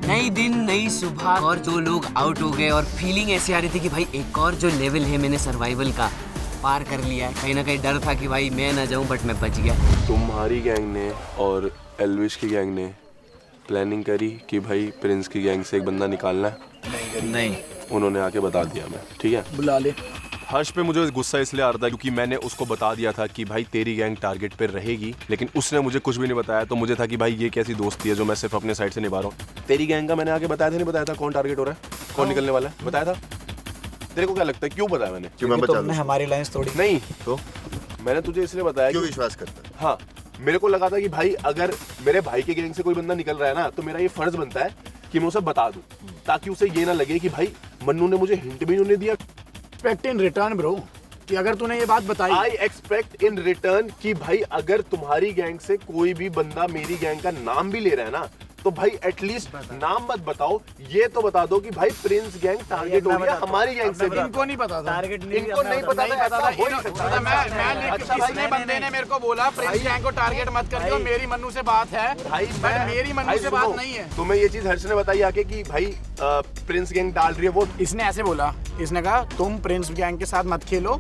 नई दिन नई सुबह और 2 लोग आउट हो गए और फीलिंग ऐसी आ रही थी कि भाई एक और जो लेवल है मैंने सर्वाइवल का पार कर लिया है। कहीं ना कहीं डर था कि भाई मैं ना जाऊं, बट मैं बच गया। तुम्हारी गैंग ने और एल्विश की गैंग ने प्लानिंग करी कि भाई प्रिंस की गैंग से एक बंदा निकालना है। नहीं, उन्होंने आके बता दिया। मैं ठीक है, बुला ले। हर्ष पे मुझे गुस्सा इसलिए आ रहा था क्योंकि मैंने उसको बता दिया था कि भाई तेरी गैंग टारगेट पे रहेगी, लेकिन उसने मुझे कुछ भी नहीं बताया। तो मुझे था कि भाई ये कैसी दोस्ती है जो मैं सिर्फ अपने साइड से निभा रहा हूँ। तेरी गैंग का मैंने आगे बताया था, नहीं बताया था कौन टारगेट हो रहा है, कौन निकलने वाला है, बताया था। तेरे को क्या लगता है क्यों बताया मैंने? क्यों मैं बचा तुमने हमारी लाइंस तोड़ी। नहीं, तो मैंने तुझे इसलिए बताया क्यों कि विश्वास करता है? हाँ, मेरे को लगा था कि भाई अगर मेरे भाई के गैंग से कोई बंदा निकल रहा है ना, तो मेरा ये फर्ज बनता है कि मैं उसे बता दूं, ताकि उसे ये ना लगे कि भाई मन्नू ने मुझे हिंट भी नहीं दिया। एक्सपेक्ट इन रिटर्न ब्रो कि अगर तूने ये बात बताई। आई एक्सपेक्ट इन रिटर्न कि भाई अगर तुम्हारी गैंग से कोई भी बंदा मेरी गैंग का नाम भी ले रहा है ना, तो भाई एटलीस्ट नाम मत बताओ, ये तो बता दो कि भाई प्रिंस गैंग टारगेट हो गया हमारी गैंग से भी। इनको नहीं पता था, टारगेट इनको नहीं पता था, ऐसा हो ही सकता है। मैं किसने बंदे ने मेरे को बोला प्रिंस गैंग को टारगेट मत करियो, मेरी मन्नू से बात है भाई, बट मेरी मन्नू से बात नहीं है। तुम्हें ये चीज हर्ष ने बताई आके कि भाई प्रिंस गैंग डाल रही है वो। इसने ऐसे बोला, इसने कहा तुम प्रिंस गैंग के साथ मत खेलो,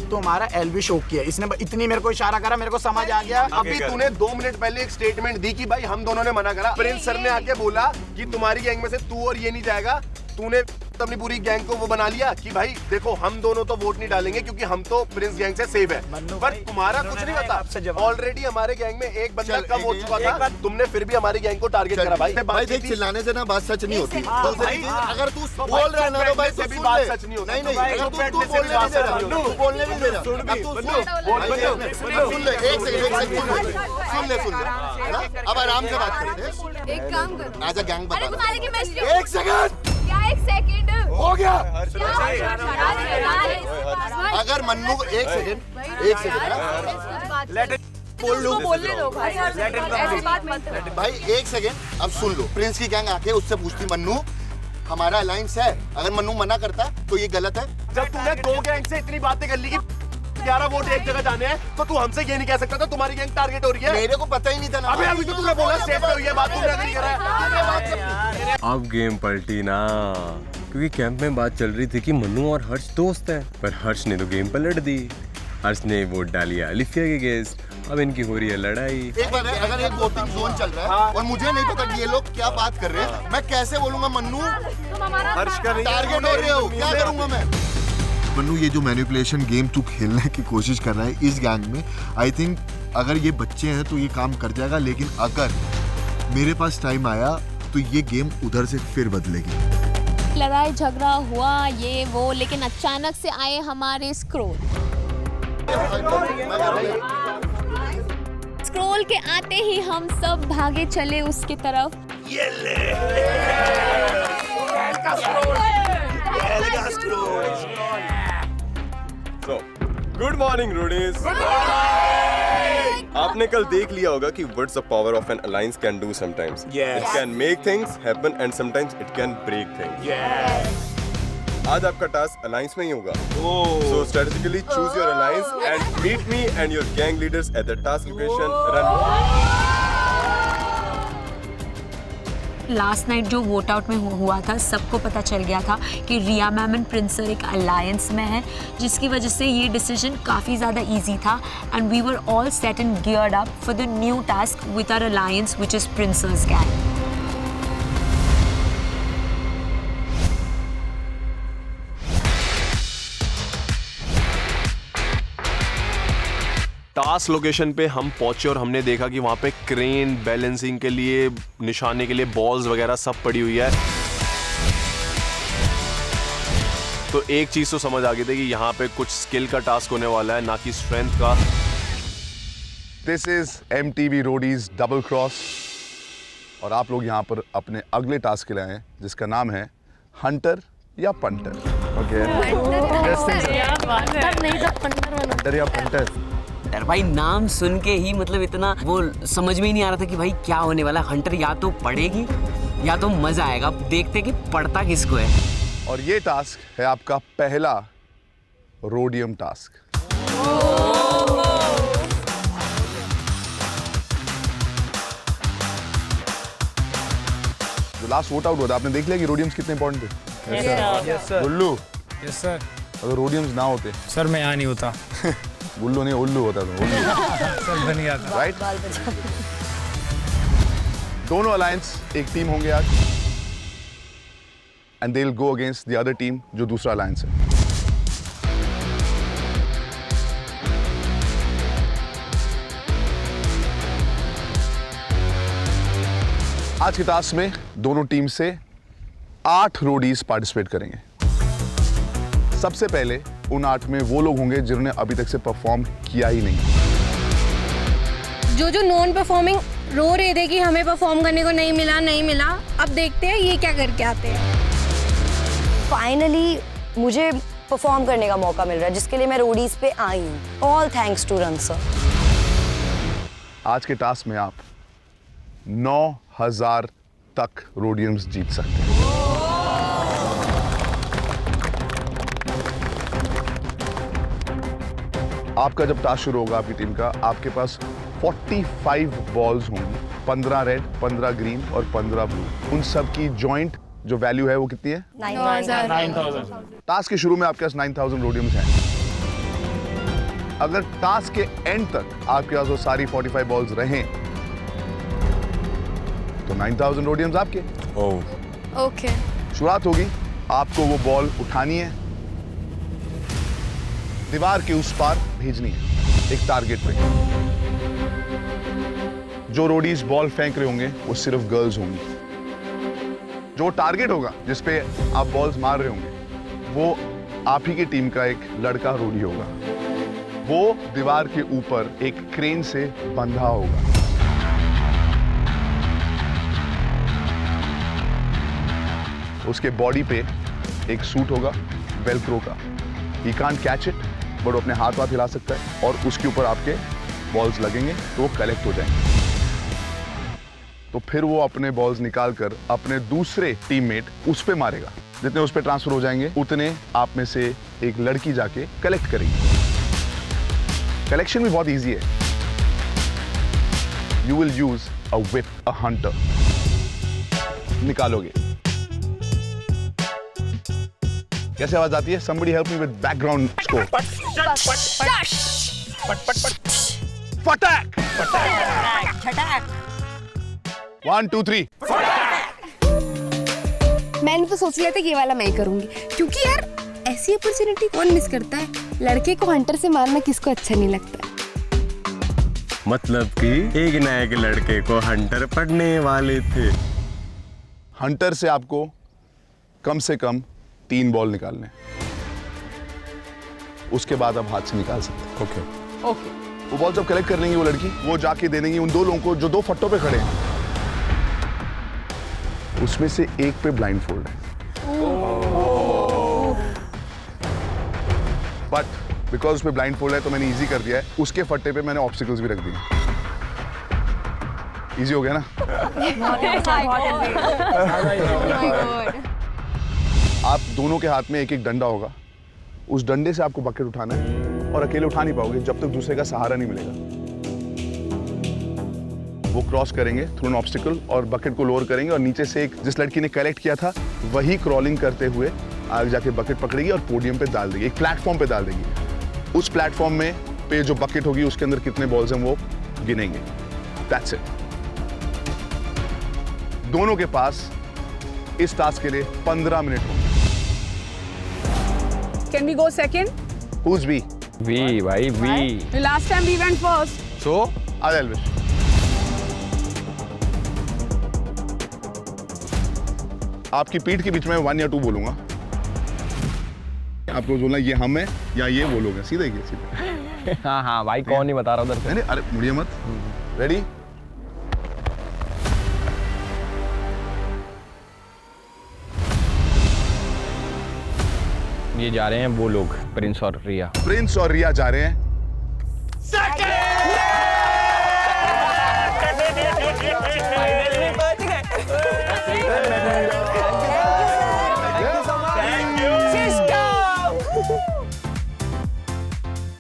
तो हमारा एलवी शो किया। इसने इतनी मेरे को इशारा करा, मेरे को समझ आ गया। अभी तूने 2 मिनट पहले एक स्टेटमेंट दी कि भाई हम दोनों ने मना करा। प्रिंस सर ने आके बोला कि तुम्हारी गैंग में से तू और ये नहीं जाएगा। तूने अपनी पूरी गैंग को वो बना लिया कि भाई देखो हम दोनों तो वोट नहीं डालेंगे क्योंकि हम तो प्रिंस गैंग से सेफ है, पर तुम्हारा कुछ नहीं पता। ऑलरेडी हमारे गैंग में एक बंदा कम हो चुका था, तुमने फिर भी हमारी गैंग को टारगेट करा। भाई देख, चिल्लाने से ना बात सच नहीं होती। अगर तू तो बोल रहा है ना तो भाई से भी बात सच नहीं होती। नहीं, अगर तू बोलने नहीं दे रहा, अब तू सुन ले, एक सेकंड सुन ले। अब आराम से बात करते हैं। एक काम कर, आजा गैंग बता। एक सेकंड क्या, एक सेकंड हो गया। अगर मन्नू को एक सेकंड बोल लूं, बोलने दो भाई, ऐसी बात मत करो भाई एक सेकंड। अब सुन लो, प्रिंस की गैंग आके उससे पूछती मन्नू हमारा अलायंस है, अगर मन्नू मना करता तो ये गलत है। जब तूने 2 गैंग से इतनी बातें कर ली कि 11 वोट एक जगह जाने हैं, तो तू हमसे ये नहीं कह सकता था तुम्हारी गैंग टारगेट हो रही है। मेरे को पता ही नहीं था ना। अभी तो तूने बोला सेफ है, ये बात तूने नहीं करा। अब गेम पलटी ना, क्योंकि कैंप में बात चल रही थी कि मन्नू और हर्ष दोस्त हैं, पर हर्ष ने तो गेम पलट दी। हर्ष ने वोट डाली अलिफिया के अगेंस्ट। अब इनकी हो रही है लड़ाई। एक बात है, अगर एक वोटिंग जोन चल रहा है और मुझे नहीं पता कि ये लोग क्या बात कर रहे हैं, मैं कैसे बोलूंगा मन्नू हर्ष का टारगेट हो रहे हो, क्या करूंगा मैं? मन्नू, ये जो मैनिपुलेशन गेम तू खेलने की कोशिश कर रहा है इस गैंग में, आई थिंक अगर ये बच्चे हैं तो ये काम कर जाएगा, लेकिन अगर मेरे पास टाइम आया तो ये गेम उधर से फिर बदलेगी। लड़ाई झगड़ा हुआ ये वो, लेकिन अचानक से आए हमारे स्क्रोल के आते ही हम सब भागे चले उसके तरफ। ये ले गुड मॉर्निंग रूडीज। आपने कल देख लिया होगा कि what's the power of an alliance can do sometimes. It can make things happen and sometimes it can break things. आज आपका टास्क अलायंस में ही होगा। So strategically choose your alliance and meet me and your gang leaders at the task location. Run. Last night जो vote out में हुआ था, सबको पता चल गया था कि Riya ma'am and Prince sir एक अलायंस में है, जिसकी वजह से ये डिसीजन काफ़ी ज़्यादा इजी था and we were all set and geared up for the new task with our alliance which is Prince's gang. Task location पे हम पहुंचे और हमने देखा कि वहां पे क्रेन बैलेंसिंग के लिए, निशाने के लिए बॉल्स वगैरह सब पड़ी हुई है। तो एक चीज तो समझ आ गई थी कि यहाँ पे कुछ स्किल का टास्क होने वाला है, ना कि स्ट्रेंथ का। This is MTV Roadies double cross और आप लोग यहाँ पर अपने अगले टास्क के लिए आए हैं, जिसका नाम है हंटर या पंटर। ओके, हंटर या पंटर। डर भाई, नाम सुन के ही मतलब इतना वो समझ में ही नहीं आ रहा था कि भाई क्या होने वाला। हंटर या तो पढ़ेगी या तो मजा आएगा। देखते कि पढ़ता किसको है। और ये टास्क है आपका पहला रोडियम टास्क। जो लास्ट वोट आउट हुआ था, आपने देख लिया कि रोडियम्स कितने इंपॉर्टेंट थे? गुल्लू, यस सर। अगर रोडियम्स ना होते सर मैं यहाँ नहीं होता। गुल्लू नहीं उल्लू होता था, उल्लू। सर बन गया था। राइट? दोनों अलायंस एक टीम होंगे आज, and they will go against the other team जो दूसरा अलायंस है। आज के टास्क में दोनों टीम से 8 रोडीज पार्टिसिपेट करेंगे। सबसे पहले उन 8 में वो लोग होंगे जिन्होंने अभी तक से परफॉर्म किया ही नहीं। जो नॉन परफॉर्मिंग रो रहे थे कि हमें परफॉर्म करने को नहीं मिला, अब देखते हैं ये क्या करके आते हैं। फाइनली मुझे परफॉर्म करने का मौका मिल रहा है, जिसके लिए मैं रोडीज पे आई हूँ। All thanks to Rann sir. आज के टास्क में आप 9,000 तक रोडियम्स जीत सकते हैं। आपका जब टास्क शुरू होगा आपकी टीम का, आपके पास 45 बॉल्स होंगी, 15 रेड, 15 ग्रीन और 15 ब्लू। उन सब की जॉइंट जो वैल्यू है वो कितनी है? 9,000। टास्क के शुरू में आपके पास 9,000 रोडियम्स हैं। अगर टास्क के एंड तक आपके पास वो सारी 45 बॉल्स रहें तो 9,000 रोडियम्स आपके। ओके। शुरुआत होगी, आपको वो बॉल उठानी है, दीवार के उस पार भेजनी है एक टारगेट पे। जो रोडीज बॉल फेंक रहे होंगे वो सिर्फ गर्ल्स होंगी। जो टारगेट होगा जिस पे आप बॉल्स मार रहे होंगे वो आप ही की टीम का एक लड़का रोडी होगा। वो दीवार के ऊपर एक क्रेन से बंधा होगा। उसके बॉडी पे एक सूट होगा वेलक्रो का। He can't catch it, but वो अपने हाथ हिला सकता है और उसके ऊपर आपके बॉल्स लगेंगे तो वो कलेक्ट हो जाएंगे। तो फिर वो अपने बॉल्स निकाल कर अपने दूसरे टीममेट उस पे मारेगा। जितने उस पे ट्रांसफर हो जाएंगे उतने आप में से एक लड़की जाके कलेक्ट करेगी। कलेक्शन भी बहुत इजी है। You will use a whip, a Hunter. निकालोगे। कैसे आवाज आती है? Somebody help me with background score. फटाक। 1 2 3। मैंने तो सोच लिया था ये वाला मैं ही करूंगी, क्योंकि यार ऐसी अपॉर्चुनिटी कौन मिस करता है? लड़के को हंटर से मारना किसको अच्छा नहीं लगता। मतलब कि एक ना एक लड़के को हंटर पढ़ने वाले थे। हंटर से आपको कम से कम 3 बॉल निकालने, उसके बाद आप हाथ से निकाल सकते हैं। ओके। वो बॉल जब कलेक्ट कर लेंगी वो लड़की, वो जाके दे देंगी उन 2 लोगों को जो 2 फट्टों पे खड़े हैं। उसमें से एक पे ब्लाइंड फोल्ड है, बट बिकॉज उसमें ब्लाइंड फोल्ड है तो मैंने इजी कर दिया है। उसके फट्टे पे मैंने ऑब्स्टिकल्स भी रख दिए। इजी हो गया ना? आप दोनों के हाथ में एक एक डंडा होगा। उस डंडे से आपको बकेट उठाना है और अकेले उठा नहीं पाओगे जब तक दूसरे का सहारा नहीं मिलेगा। वो क्रॉस करेंगे थ्रू एन ऑब्स्टिकल और बकेट को लोअर करेंगे और नीचे से एक जिस लड़की ने कलेक्ट किया था वही क्रॉलिंग करते हुए आगे जाके बकेट पकड़ेगी और पोडियम पे डाल देगी, एक प्लेटफॉर्म पे डाल देगी। उस प्लेटफॉर्म में पे जो बकेट होगी उसके अंदर कितने बॉल्स हैं वो गिनेंगे। That's it. दोनों के पास इस टास्क के लिए 15 मिनट होंगे। Can we go second? Who's we? We, भाई we. The last time we went first. So, आजा एल्विश। आपकी पीठ के बीच में 1 या 2 बोलूंगा। आपको बोलना ये हम है या ये वो लोग हैं। सीधे ही सीधे। हाँ हाँ भाई, कौन नहीं बता रहा उधर से। नहीं, अरे मुड़िए मत। रेडी? ये जा रहे हैं वो लोग, प्रिंस और रिया। प्रिंस और रिया जा रहे हैं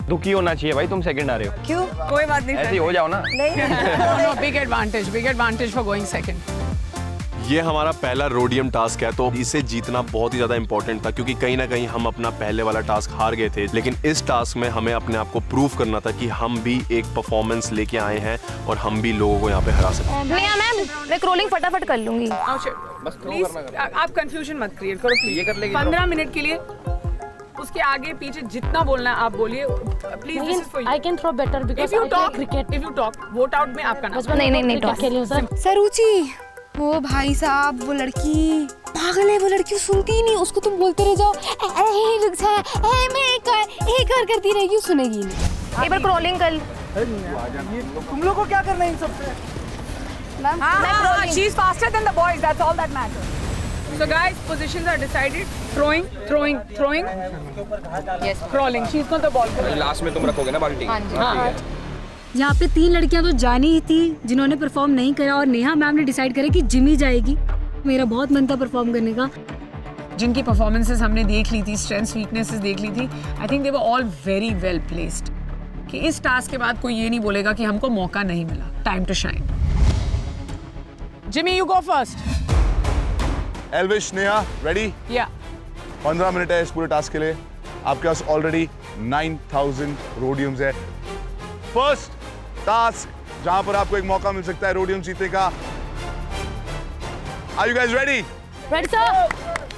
दुखी होना चाहिए भाई, तुम सेकंड आ रहे हो। क्यों? कोई बात नहीं ऐसे ही हो जाओ ना। No, big advantage for going second. ये हमारा पहला रोडियम टास्क है, तो इसे जीतना बहुत ही ज्यादा इंपॉर्टेंट था, क्योंकि कहीं ना कहीं हम अपना पहले वाला टास्क हार गए थे। लेकिन इस टास्क में हमें अपने आप को प्रूव करना था कि हम भी एक परफॉर्मेंस लेके आए हैं और हम भी लोगों को यहाँ पे हरा सकते हैं। नेहा मैम, मैं क्रॉलिंग फटाफट कर लूंगी। प्लीज आप कंफ्यूजन मत क्रिएट करो प्लीज। 15 मिनट के लिए उसके आगे पीछे जितना बोलना है आप बोलिए please. This is for you. I can throw better because I play cricket. If you talk, vote out में आपका नाम। नहीं Cricket खेली हूँ सर। सरुचि, वो भाई साहब, वो लड़की पागल है, वो लड़की सुनती ही नहीं, उसको तुम बोलते रह जाओ रुक जा, मैं एक और करती रहेगी, वो सुनेगी नहीं। एक बार क्रॉलिंग कर। तुम लोग को क्या करना है इन सब पे? Ma'am, she is faster than the boys. That's all that matters. So guys, positions are decided. Throwing. Yes, crawling. She's not the ball. Last में तुम रखोगे ना बाल्टी। हाँ। यहाँ पे 3 लड़कियाँ तो जानी ही थी जिन्होंने परफॉर्म नहीं करा, और नेहा मैम ने डिसाइड करा कि जिमी जाएगी। मेरा बहुत मन था परफॉर्म करने का। जिनकी परफॉर्मेंसेस हमने देख ली थी, स्ट्रेंथ्स वीकनेसेस देख ली थी, I think they were all very well placed, कि इस टास्क के बाद कोई ये नहीं बोलेगा कि हमको मौका नहीं मिला। Time to shine. Jimmy, you go first. Elvish, Neha, ready? या 15 मिनट है इस पूरे टास्क के लिए। आपके पास ऑलरेडी 9000 रोडियम्स है। फर्स्ट टास्क जहां पर आपको एक मौका मिल सकता है रोडियम जीतने का। Are you guys ready? Ready sir?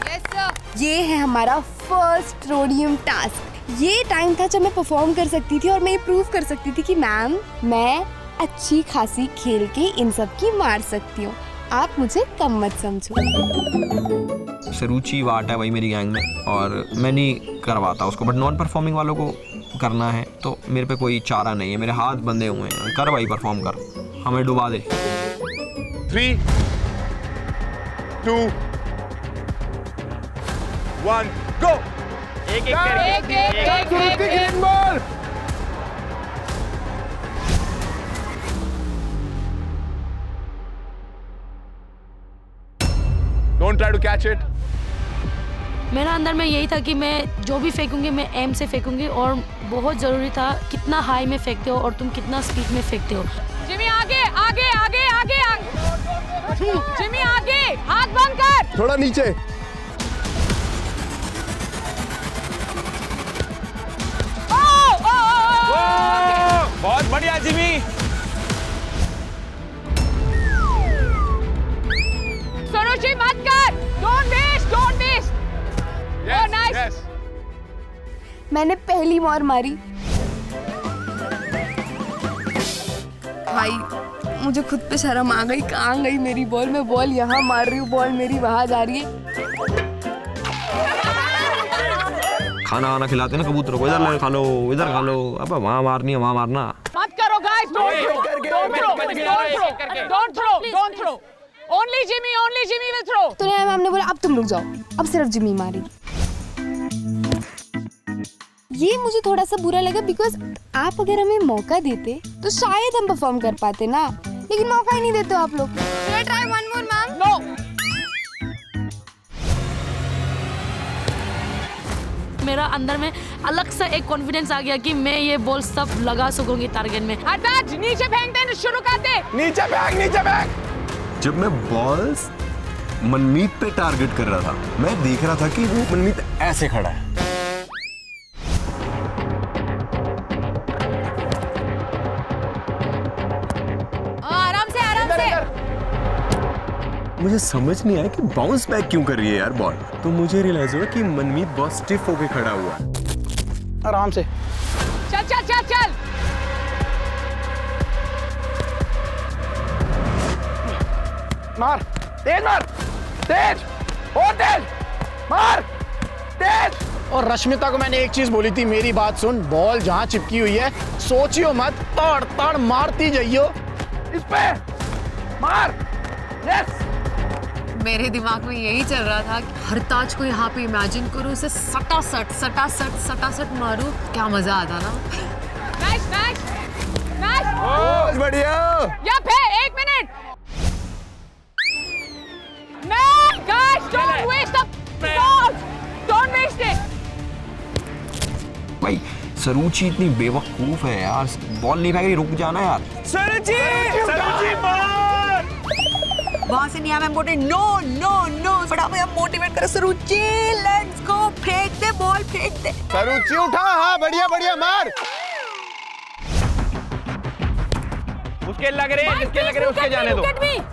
Yes sir. ये है हमारा फर्स्ट रोडियम टास्क। ये टाइम था जब मैं परफॉर्म कर सकती थी और मैं ये प्रूव कर सकती थी कि मैम, मैं अच्छी खासी खेल के इन सब की मार सकती हूँ। आप मुझे कम मत समझो। सरुचि वाट है भाई मेरी गैंग में, और मैं नहीं करवाता उसको, बट नॉन परफॉर्मिंग वालों को करना है तो मेरे पे कोई चारा नहीं है, मेरे हाथ बंधे हुए हैं। कर भाई, परफॉर्म कर, हमें डुबा दे। 3, 2, 1, गो। एक करके। Don't try to catch it. मेरा अंदर में यही था कि मैं जो भी फेंकूंगी मैं एम से फेंकूंगी, और बहुत ज़रूरी था कितना हाई में फेंकते हो और तुम कितना स्पीड में फेंकते हो। जिमी आगे। जिमी आगे, हाथ बंद कर। थोड़ा नीचे। बहुत बढ़िया जिमी। सरोजी मत कर। Don't waste. Yes, Oh, nice. yes. मैंने पहली मार मारी। भाई, मुझे खुद पे शर्म आ गई। कहाँ गई मेरी बॉल? मैं बॉल यहाँ मार रही हूँ, बॉल मेरी वहाँ जा रही है। खाना खिलाते ना कबूतरों को, इधर खा लो, इधर खा लो। अब वहाँ मारनी है, वहाँ मारना मत करो guys. Don't throw. Only Jimmy will throw. तो नेहा मैम ने बोला अब तुम रुक जाओ, अब सिर्फ जिमी मारेगी। ये मुझे थोड़ा सा बुरा लगा, बिकॉज आप अगर हमें मौका देते तो शायद हम परफॉर्म कर पाते ना, लेकिन मौका ही नहीं देते आप लोग। Try one more ma'am. No. मेरा अंदर में अलग सा एक कॉन्फिडेंस आ गया कि मैं ये बॉल सब लगा सकूंगी टारगेट में। हटाच, नीचे फेंकते हैं, शुरू करते। नीचे फेंक। जब मैं बॉल्स मनमीत पे टारगेट कर रहा था, मैं देख रहा था कि वो मनमीत ऐसे खड़ा है। आराम से। मुझे समझ नहीं आया कि बाउंस बैक क्यों कर रही है यार बॉल। तो मुझे रियलाइज हुआ कि मनमीत बहुत स्टिफ होके खड़ा हुआ है। आराम से। चल। मार, तेज मार, तेज, और तेज, मार, तेज। और रश्मिता को मैंने एक चीज बोली थी, मेरी बात सुन, बॉल जहां चिपकी हुई है सोचियो मत, तड़ मारती जाइयो, इस पे मार। यस। मेरे दिमाग में यही चल रहा था कि हरताज को यहाँ पे इमेजिन करूँ, उसे सटासट मारूं, क्या मजा आता ना। नाइस। बहुत बढ़िया। या फिर 1 मिनट। नहीं guys, don't waste it. भाई सरूची इतनी बेवकूफ है यार, बॉल नहीं फेंक रही, रुक जाना यार। सरूची मार। वहां से निया मैम बोले नो नो नो, बड़ा भैया मोटिवेट करे, सरूची लेट्स गो, फेंक दे बॉल, फेंक दे। सरूची उठा, हाँ बढ़िया बढ़िया मार। उसके लग रहे हैं, जिसके लग रहे हैं उसके जाने दो।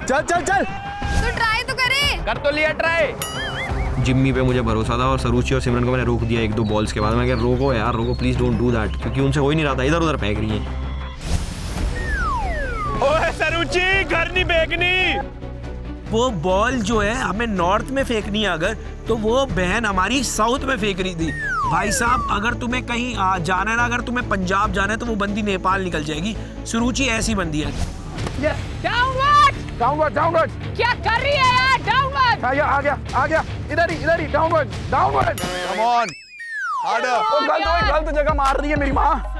चल चल चल, तो ट्राई तो करे। कर तो लिया ट्राई। जिम्मी पे मुझे भरोसा था और सरूची और सिमरन को मैंने रोक दिया 1-2 बॉल्स के बाद। मैं कहा रोको यार, रोको प्लीज, डोंट डू दैट, क्योंकि उनसे हो ही नहीं रहा था, इधर उधर फेंक रही है। ओए सरूची, घर नहीं फेंकनी। वो बॉल जो है हमें नॉर्थ में फेंकनी है अगर, तो वो बहन हमारी साउथ में फेंक रही थी। भाई साहब, अगर तुम्हें कहीं जाना है ना, अगर तुम्हें पंजाब जाना है तो वो बंदी नेपाल निकल जाएगी। सुरुचि ऐसी बंदी है। Downward downward. क्या कर रही है यार? डाउनवर्ड। आ गया इधर ही downward downward. Come on, harder. गलत जगह मार रही है मेरी माँ।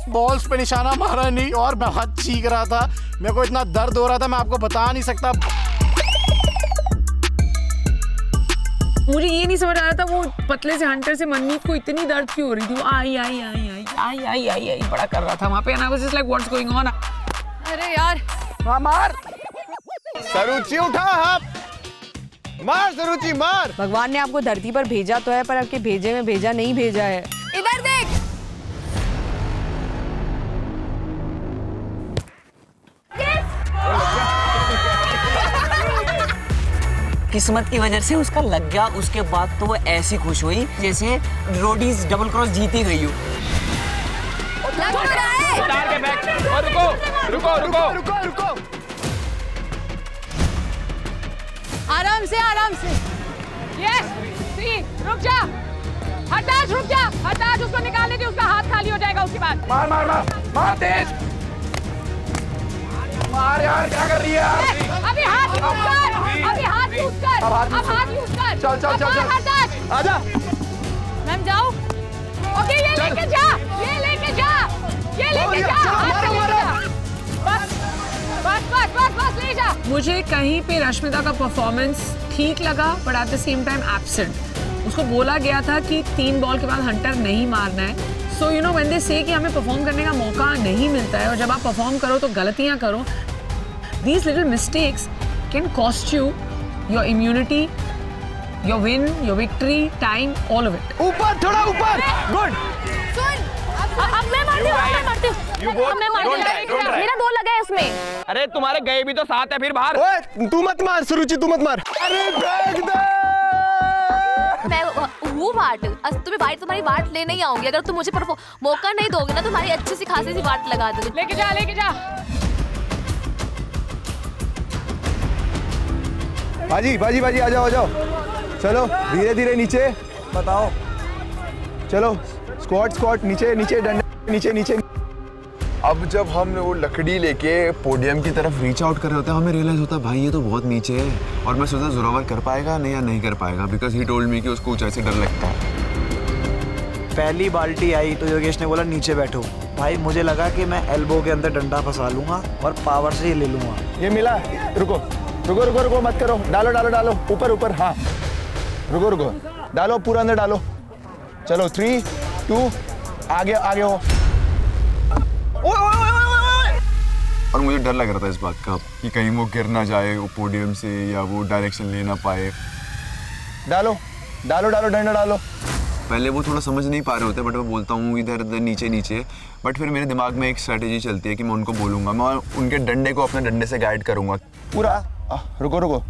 बॉल्स पे निशाना मारा नहीं और मैं हाथ चीख रहा था, मेरे को इतना दर्द हो रहा था, मैं आपको बता नहीं सकता। मुझे ये नहीं समझ आ रहा था वो पतले से हंटर से मनमीत को इतनी दर्द क्यों हो रही थी। वो आई बड़ा कर रहा था वहाँ पे, and I was just like what's going on? अरे यार मार। सरूची उठा, हाँ मार सरूची मार। भगवान ने आपको धरती पर भेजा तो है, पर आपके भेजे में भेजा नहीं भेजा है। इधर देख। किस्मत की वजह से उसका लग गया, उसके बाद तो वो ऐसी खुश हुई जैसे रोडीज डबल क्रॉस जीती गई हो। लग तो रहा है। उतार के बैक, और रुको। आराम से। यस, सी, रुक जा। हटाश रुक जा, हटाश उसको निकाल दे, उसका हाथ खाली हो जाएगा उसके बाद। मार तेज। मार यार, क्या कर रही है? अभी हाथ यूज कर। अब हाथ यूज कर। चल। हटाश आजा। मैम जाओ। ओके, ये लेके जा। बस ले जा। मुझे कहीं पे रश्मिता का परफॉर्मेंस ठीक लगा, but at the same time absent. उसको बोला गया था कि 3 बॉल के बाद हंटर नहीं मारना है। So you know when they से कि हमें परफॉर्म करने का मौका नहीं मिलता है, और जब आप परफॉर्म करो तो गलतियां करो, these little mistakes can cost you your immunity, your win, your victory, time, all of it. थोड़ा ऊपर। गुड। सुन, अब मैं मारती हूँ। मेरा 2 लगा है उसमें। अरे तुम्हारे गए भी तो 7 है, फिर बाहर। ओए तू मत मार सरूची, तू मत मार। अरे फेंक दे। मैं हूँ वाट, तुम्हें वाट, तुम्हारी वाट लेने ही आऊंगी। अगर तुम मुझे मौका नहीं दोगे ना, तुम्हारी अच्छी सी खासी सी वाट लगा दूंगी। लेके जा। बाजी आ जाओ। चलो धीरे नीचे। बताओ। चलो स्क्वाट नीचे डंडा नीचे। अब जब हम वो लकड़ी लेके पोडियम की तरफ रीच आउट कर रहे होते हैं, हमें रियलाइज होता है भाई ये तो बहुत नीचे है, और मैं सोचता जोरावर कर पाएगा नहीं या नहीं कर पाएगा, बिकॉज ही टोल्ड मी कि उसको ऊंचाई से डर लगता है। पहली बाल्टी आई तो योगेश ने बोला नीचे बैठो। भाई मुझे लगा कि मैं एल्बो के अंदर डंडा फंसा लूंगा और पावर से ही ले लूंगा। ये मिला। रुको मत करो। डालो ऊपर। हाँ रुको डालो, पूरा अंदर डालो। चलो 3, 2 आगे हो। और मुझे डर लग रहा था इस बात का कि कहीं वो गिर ना जाए वो पोडियम से, या वो डायरेक्शन ले ना पाए। डालो डंडा डालो। पहले वो थोड़ा समझ नहीं पा रहे होते, बट मैं बोलता हूँ इधर नीचे। बट फिर मेरे दिमाग में एक स्ट्रेटेजी चलती है कि मैं उनको बोलूँगा, मैं उनके डंडे को अपने डंडे से गाइड करूँगा पूरा। रुको।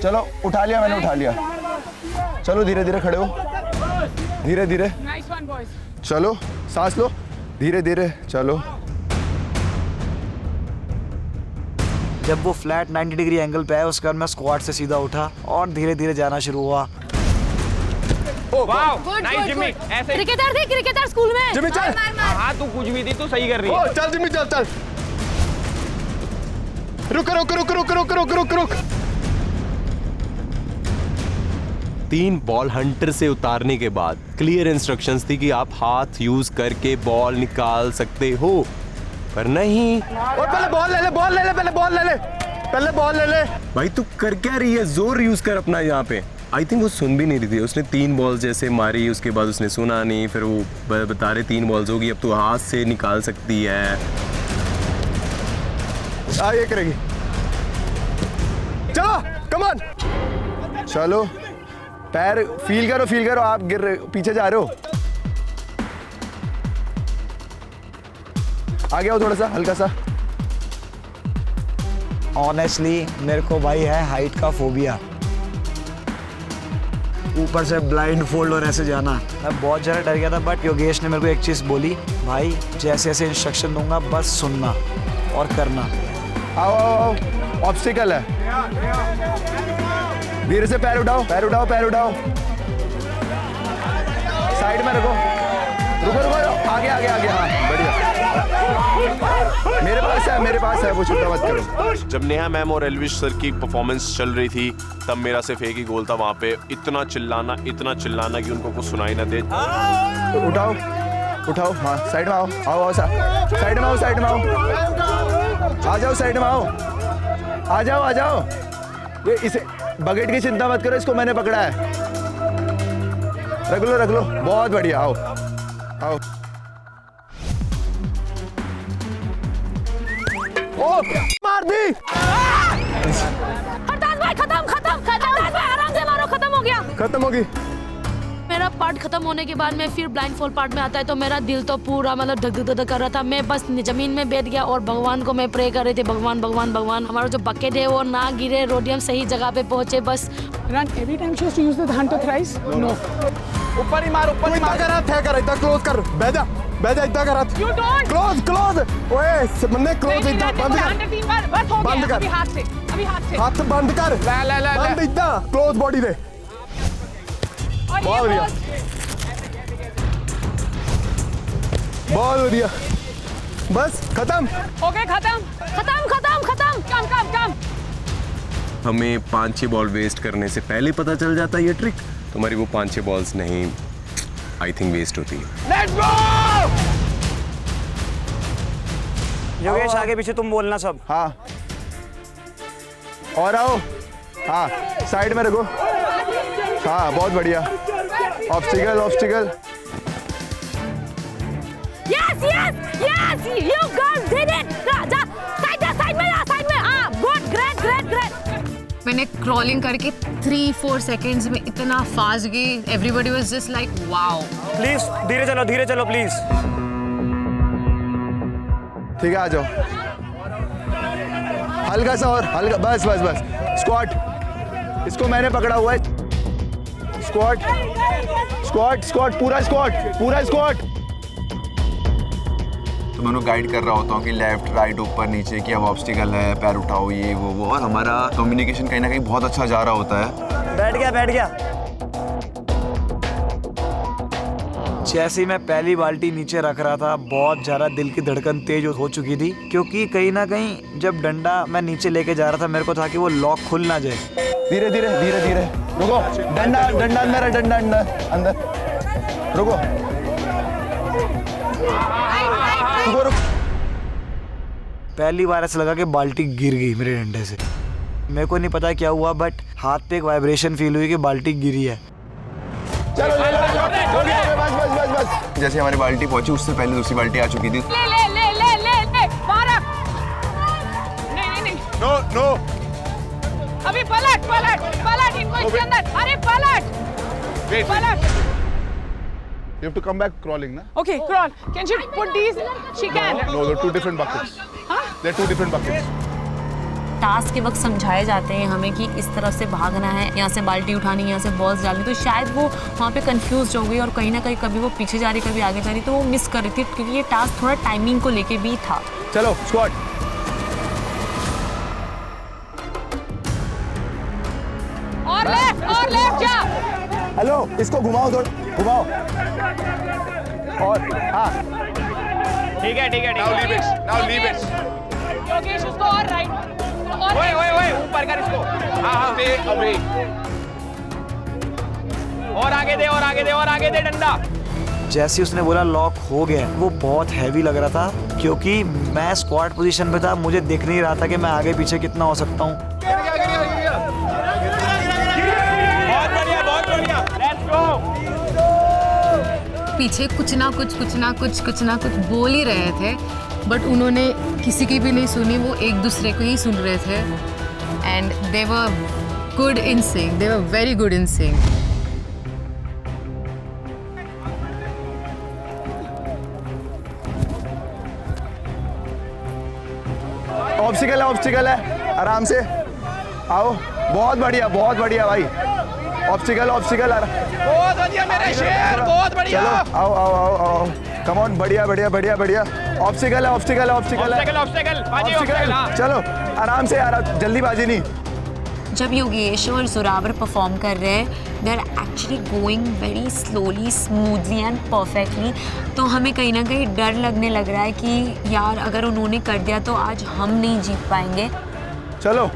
चलो मैंने उठा लिया। चलो धीरे खड़े हो, धीरे। Nice one boys. चलो सांस लो, धीरे चलो। जब वो फ्लैट 90 डिग्री एंगल पे है, उसके बाद मैं स्क्वाट से सीधा उठा और धीरे जाना शुरू हुआ। Wow, nice Jimmy. ऐसे क्रिकेटर स्कूल में। जिम्मी चल। हाँ तू कुछ भी थी, तू सही कर रही है। चल जिम्मी चल। रुक। 3 बॉल हंटर से उतारने के बाद क्लियर इंस्ट्रक्शंस थी कि आप हाथ यूज करके बॉल निकाल सकते हो, पर नहीं। और पहले बॉल ले ले। पहले बॉल ले ले। भाई तू कर क्या रही है? जोर यूज कर अपना यहाँ पे। आई थिंक वो सुन भी नहीं रही थी। उसने 3 बॉल्स जैसे मारी, उसके बाद उसने सुना नहीं, फिर वो बता रहे 3 बॉल्स होगी, अब तू हाथ से निकाल सकती है। ये करेगी। चलो कमान। चलो पैर फील करो, आप गिर रहे, पीछे जा रहे हो। आगे आओ थोड़ा सा, हल्का सा। ऑनेस्टली मेरे को भाई है हाइट का फोबिया, ऊपर से ब्लाइंड फोल्ड और ऐसे जाना। मैं बहुत ज़्यादा डर गया था, बट योगेश ने मेरे को एक चीज़ बोली, भाई जैसे ऐसे इंस्ट्रक्शन दूंगा बस सुनना और करना। आओ ऑब्स्टिकल है, धीरे से पैर उठाओ। साइड में रखो, रुको आगे हाँ बढ़िया। मेरे पास है वो, छुट्टा मत करो। जब नेहा मैम और एल्विश सर की परफॉर्मेंस चल रही थी तब मेरा सिर्फ एक ही गोल था वहाँ पे, इतना चिल्लाना कि उनको कुछ सुनाई ना दे। उठाओ हाँ, साइड में आओ साइड में आओ। आ जाओ साइड में आ जाओ। ये इसे बकेट की चिंता मत करो, इसको मैंने पकड़ा है। रख लो बहुत बढ़िया। आओ ओ मार दी। हरदास भाई खत्म। हरदास भाई आराम से मारो, खत्म हो गई। मेरा पार्ट खत्म होने के बाद में फिर ब्लाइंड फोल्ड पार्ट में आता है, तो मेरा दिल तो पूरा मतलब धक कर रहा था। मैं बस जमीन में बैठ गया और भगवान को मैं प्रे कर रही थी, भगवान हमारा जो बकेट है वो ना गिरे, रोडियम सही जगह पे पहुंचे बस। Run every time she has to use the hand to thrice? No. ऊपर ही मार इतना क्लोज कर। बैठ जा इतना कर हाथ। You don't. क्लोज। ओए मन्ने क्लोज इतना बंद कर। अभी हाथ से। हाथ बंद कर। बंद इतना क्लोज बॉडी दे। बहुत बढ़िया। बस खत्म। ओके खत्म। कम। हमें 5-6 बॉल वेस्ट करने से पहले पता चल जाता है ये ट्रिक, तुम्हारी वो 5-6 बॉल्स नहीं आई थिंक वेस्ट होती है। Let's go. योगेश आगे पीछे तुम बोलना सब। हाँ और आओ। हाँ साइड में रखो। हाँ बहुत बढ़िया। Obstacle. Yes, you girls did it. Side में। हाँ, good, great. मैंने क्रॉलिंग करके 3-4 सेकेंड्स में इतना फास्ट गई, everybody was just like wow. Please धीरे चलो प्लीज। ठीक है आ जाओ। हल्का सा और हल्का, बस। स्क्वाट, इसको मैंने पकड़ा हुआ है। स्क्वाट, पूरा स्क्वाट। तो मैं उन्हें गाइड कर रहा होता हूँ कि लेफ्ट राइट ऊपर नीचे, कि अब ऑब्स्टिकल है, पैर उठाओ, ये वो, और हमारा कम्युनिकेशन कहीं ना कहीं बहुत अच्छा जा रहा होता है। बैठ गया। जैसे ही मैं पहली बाल्टी नीचे रख रहा था, बहुत ज़्यादा दिल की धड़कन तेज हो चुकी थी, क्योंकि कहीं ना कहीं जब डंडा मैं नीचे लेके जा रहा था, मेरे को था कि वो लॉक खुल ना जाए। धीरे रुको। डंडा अंदर रुको। पहली बार ऐसा लगा कि बाल्टी गिर गई मेरे डंडे से। मेरे को नहीं पता क्या हुआ, बट हाथ पे एक वाइब्रेशन फील हुई कि बाल्टी गिरी है। चलो बस। जैसे हमारी बाल्टी पहुंची उससे पहले दूसरी बाल्टी आ चुकी थी। ले बारह। नहीं। नो। अभी पलट इनको इसके अंदर। अरे पलट। You have to come back crawling, na? Okay, crawl. Can she put these? She can. No, they're 2 different buckets. They're 2 different buckets. Task के वक्त समझाए जाते हैं हमें कि इस तरफ से भागना है, यहाँ से बाल्टी उठानी, यहाँ से बॉल्स डालनी, तो शायद वो वहाँ पे कंफ्यूज हो गई और कहीं ना कहीं कभी वो पीछे जा रही कभी आगे जा रही, तो वो मिस कर रही थी, क्योंकि ये टास्क थोड़ा टाइमिंग को लेके भी था। चलो स्क्वाड। और लेफ्ट जा। हेलो, इसको घुमाओ घुमाओ। और हाँ ठीक है now leave it योगेश उसको और राइट। ओए ऊपर कर इसको। हाँ stay away। और आगे दे डंडा। जैसे उसने बोला लॉक हो गया, वो बहुत हैवी लग रहा था, क्योंकि मैं स्क्वाड पोजीशन पे था, मुझे दिख नहीं रहा था कि मैं आगे पीछे कितना हो सकता हूँ। पीछे कुछ ना कुछ बोल ही रहे थे, बट उन्होंने किसी की भी नहीं सुनी, वो एक दूसरे को ही सुन रहे थे। And they were good in sing, they were very good in sing. Obstacle है, आराम से आओ। बहुत बढ़िया भाई। ऑब्स्टिकल बहुत बढ़िया मेरे शेर, बहुत बढ़िया। चलो आओ कम ऑन, बढ़िया। ऑब्स्टिकल है। चलो आराम से, जल्दीबाजी नहीं। जब योगेश और जोरावर परफॉर्म कर रहे हैं, they are actually going very slowly, smoothly and perfectly. तो हमें कहीं ना कहीं डर लगने लग रहा है कि यार अगर उन्होंने कर दिया तो आज हम नहीं जीत पाएंगे। चलो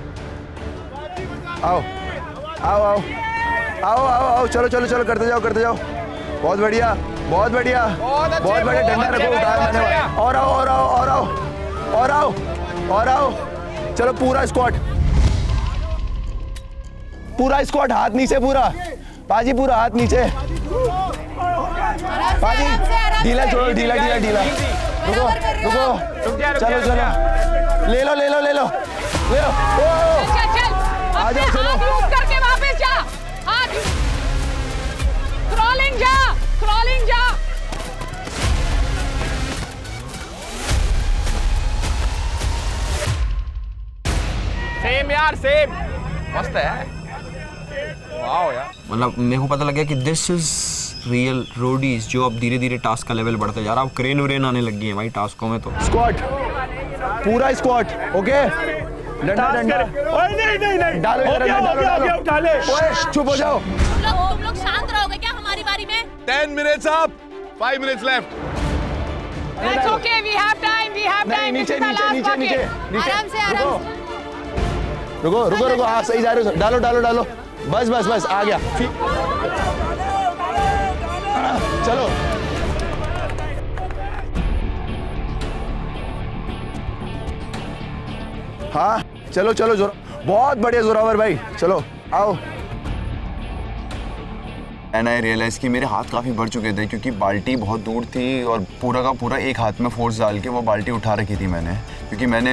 आओ, चलो करते जाओ। बहुत बढ़िया। डंडा रखो, और आओ। चलो पूरा स्क्वाड हाथ नीचे, पाजी पूरा हाथ नीचे। पाजी ढीला छोड़ो, ढीला। रुको। चलो। ले लो। आ जाओ, चलो। करके वापस जा, क्रॉलिंग जा। सेम मस्त है। वाओ यार, मतलब मेरे को पता लग गया कि दिस इज रियल रोडीज, जो अब धीरे धीरे टास्क का लेवल बढ़ता जा रहा है। अब क्रेन व्रेन आने लग गई है भाई टास्कों में। तो पूरा स्क्वाड ओके। डंडा नहीं डालो। चुप हो जाओ। तुम लोग शांत रहोगे क्या हमारी बारी में? 10 minutes up, 5 minutes left. That's okay, we have time. नीचे। आराम से। रुको। हाँ सही जा रहे हो। डालो। बस आ गया। चलो। हाँ चलो। बहुत बढ़िया जोरावर भाई, चलो आओ। एंड आई रियलाइज कि मेरे हाथ काफ़ी बढ़ चुके थे, क्योंकि बाल्टी बहुत दूर थी और पूरा का पूरा एक हाथ में फोर्स डाल के वो बाल्टी उठा रखी थी मैंने। क्योंकि मैंने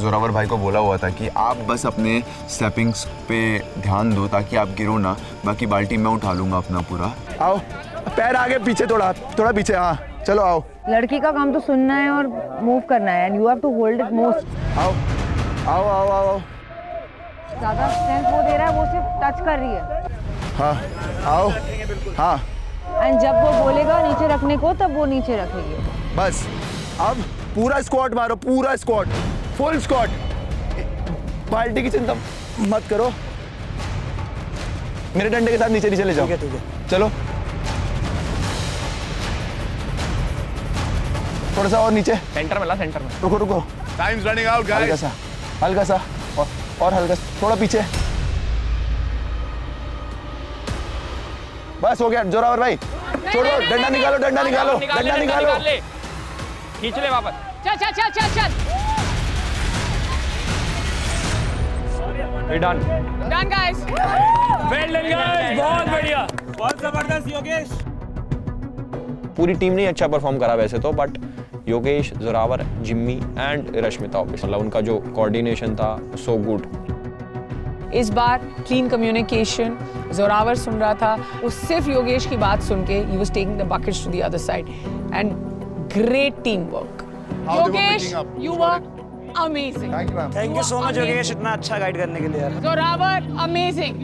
जोरावर भाई को बोला हुआ था कि आप बस अपने स्टेपिंग्स पे ध्यान दो ताकि आप गिरो ना, बाकी बाल्टी मैं उठा लूँगा अपना पूरा। आओ, पैर आगे पीछे, थोड़ा पीछे। हाँ चलो आओ। लड़की का काम तो सुनना है और मूव करना है, and you have to hold it most. आओ। ज़्यादा स्ट्रेंथ वो दे रहा है, वो सिर्फ टच कर रही है। हाँ आओ। हाँ एंड जब वो बोलेगा नीचे रखने को, तब वो नीचे रखेगी। बस अब पूरा स्क्वाट मारो, पूरा स्क्वाट, फुल स्क्वाट। बाल्टी की चिंता मत करो, मेरे डंडे के साथ नीचे ले जाओ। ठीक है। चलो थोड़ा सा और नीचे, सेंटर में। रुको। Times running out guys. हल्का सा और हल्का सा, थोड़ा पीछे। बस हो गया। जोरावर भाई छोड़ो, डंडा निकालो। खींच ले वापस। चल। Done guys. Well done guys, बहुत बढ़िया, बहुत जबरदस्त योगेश। पूरी टीम ने अच्छा परफॉर्म करा वैसे तो, but Yogesh, Zorawar, Jimmy and Rashmita obviously, मतलब उनका जो कोऑर्डिनेशन था सो गुड। इस बार क्लीन कम्युनिकेशन, जोरावर सुन रहा था, वो सिर्फ योगेश की बात सुन के he was taking the buckets to the other side and great teamwork. Yogesh, you were amazing. Thank you so much Yogesh, इतना अच्छा गाइड करने के लिए यार। जोरावर amazing.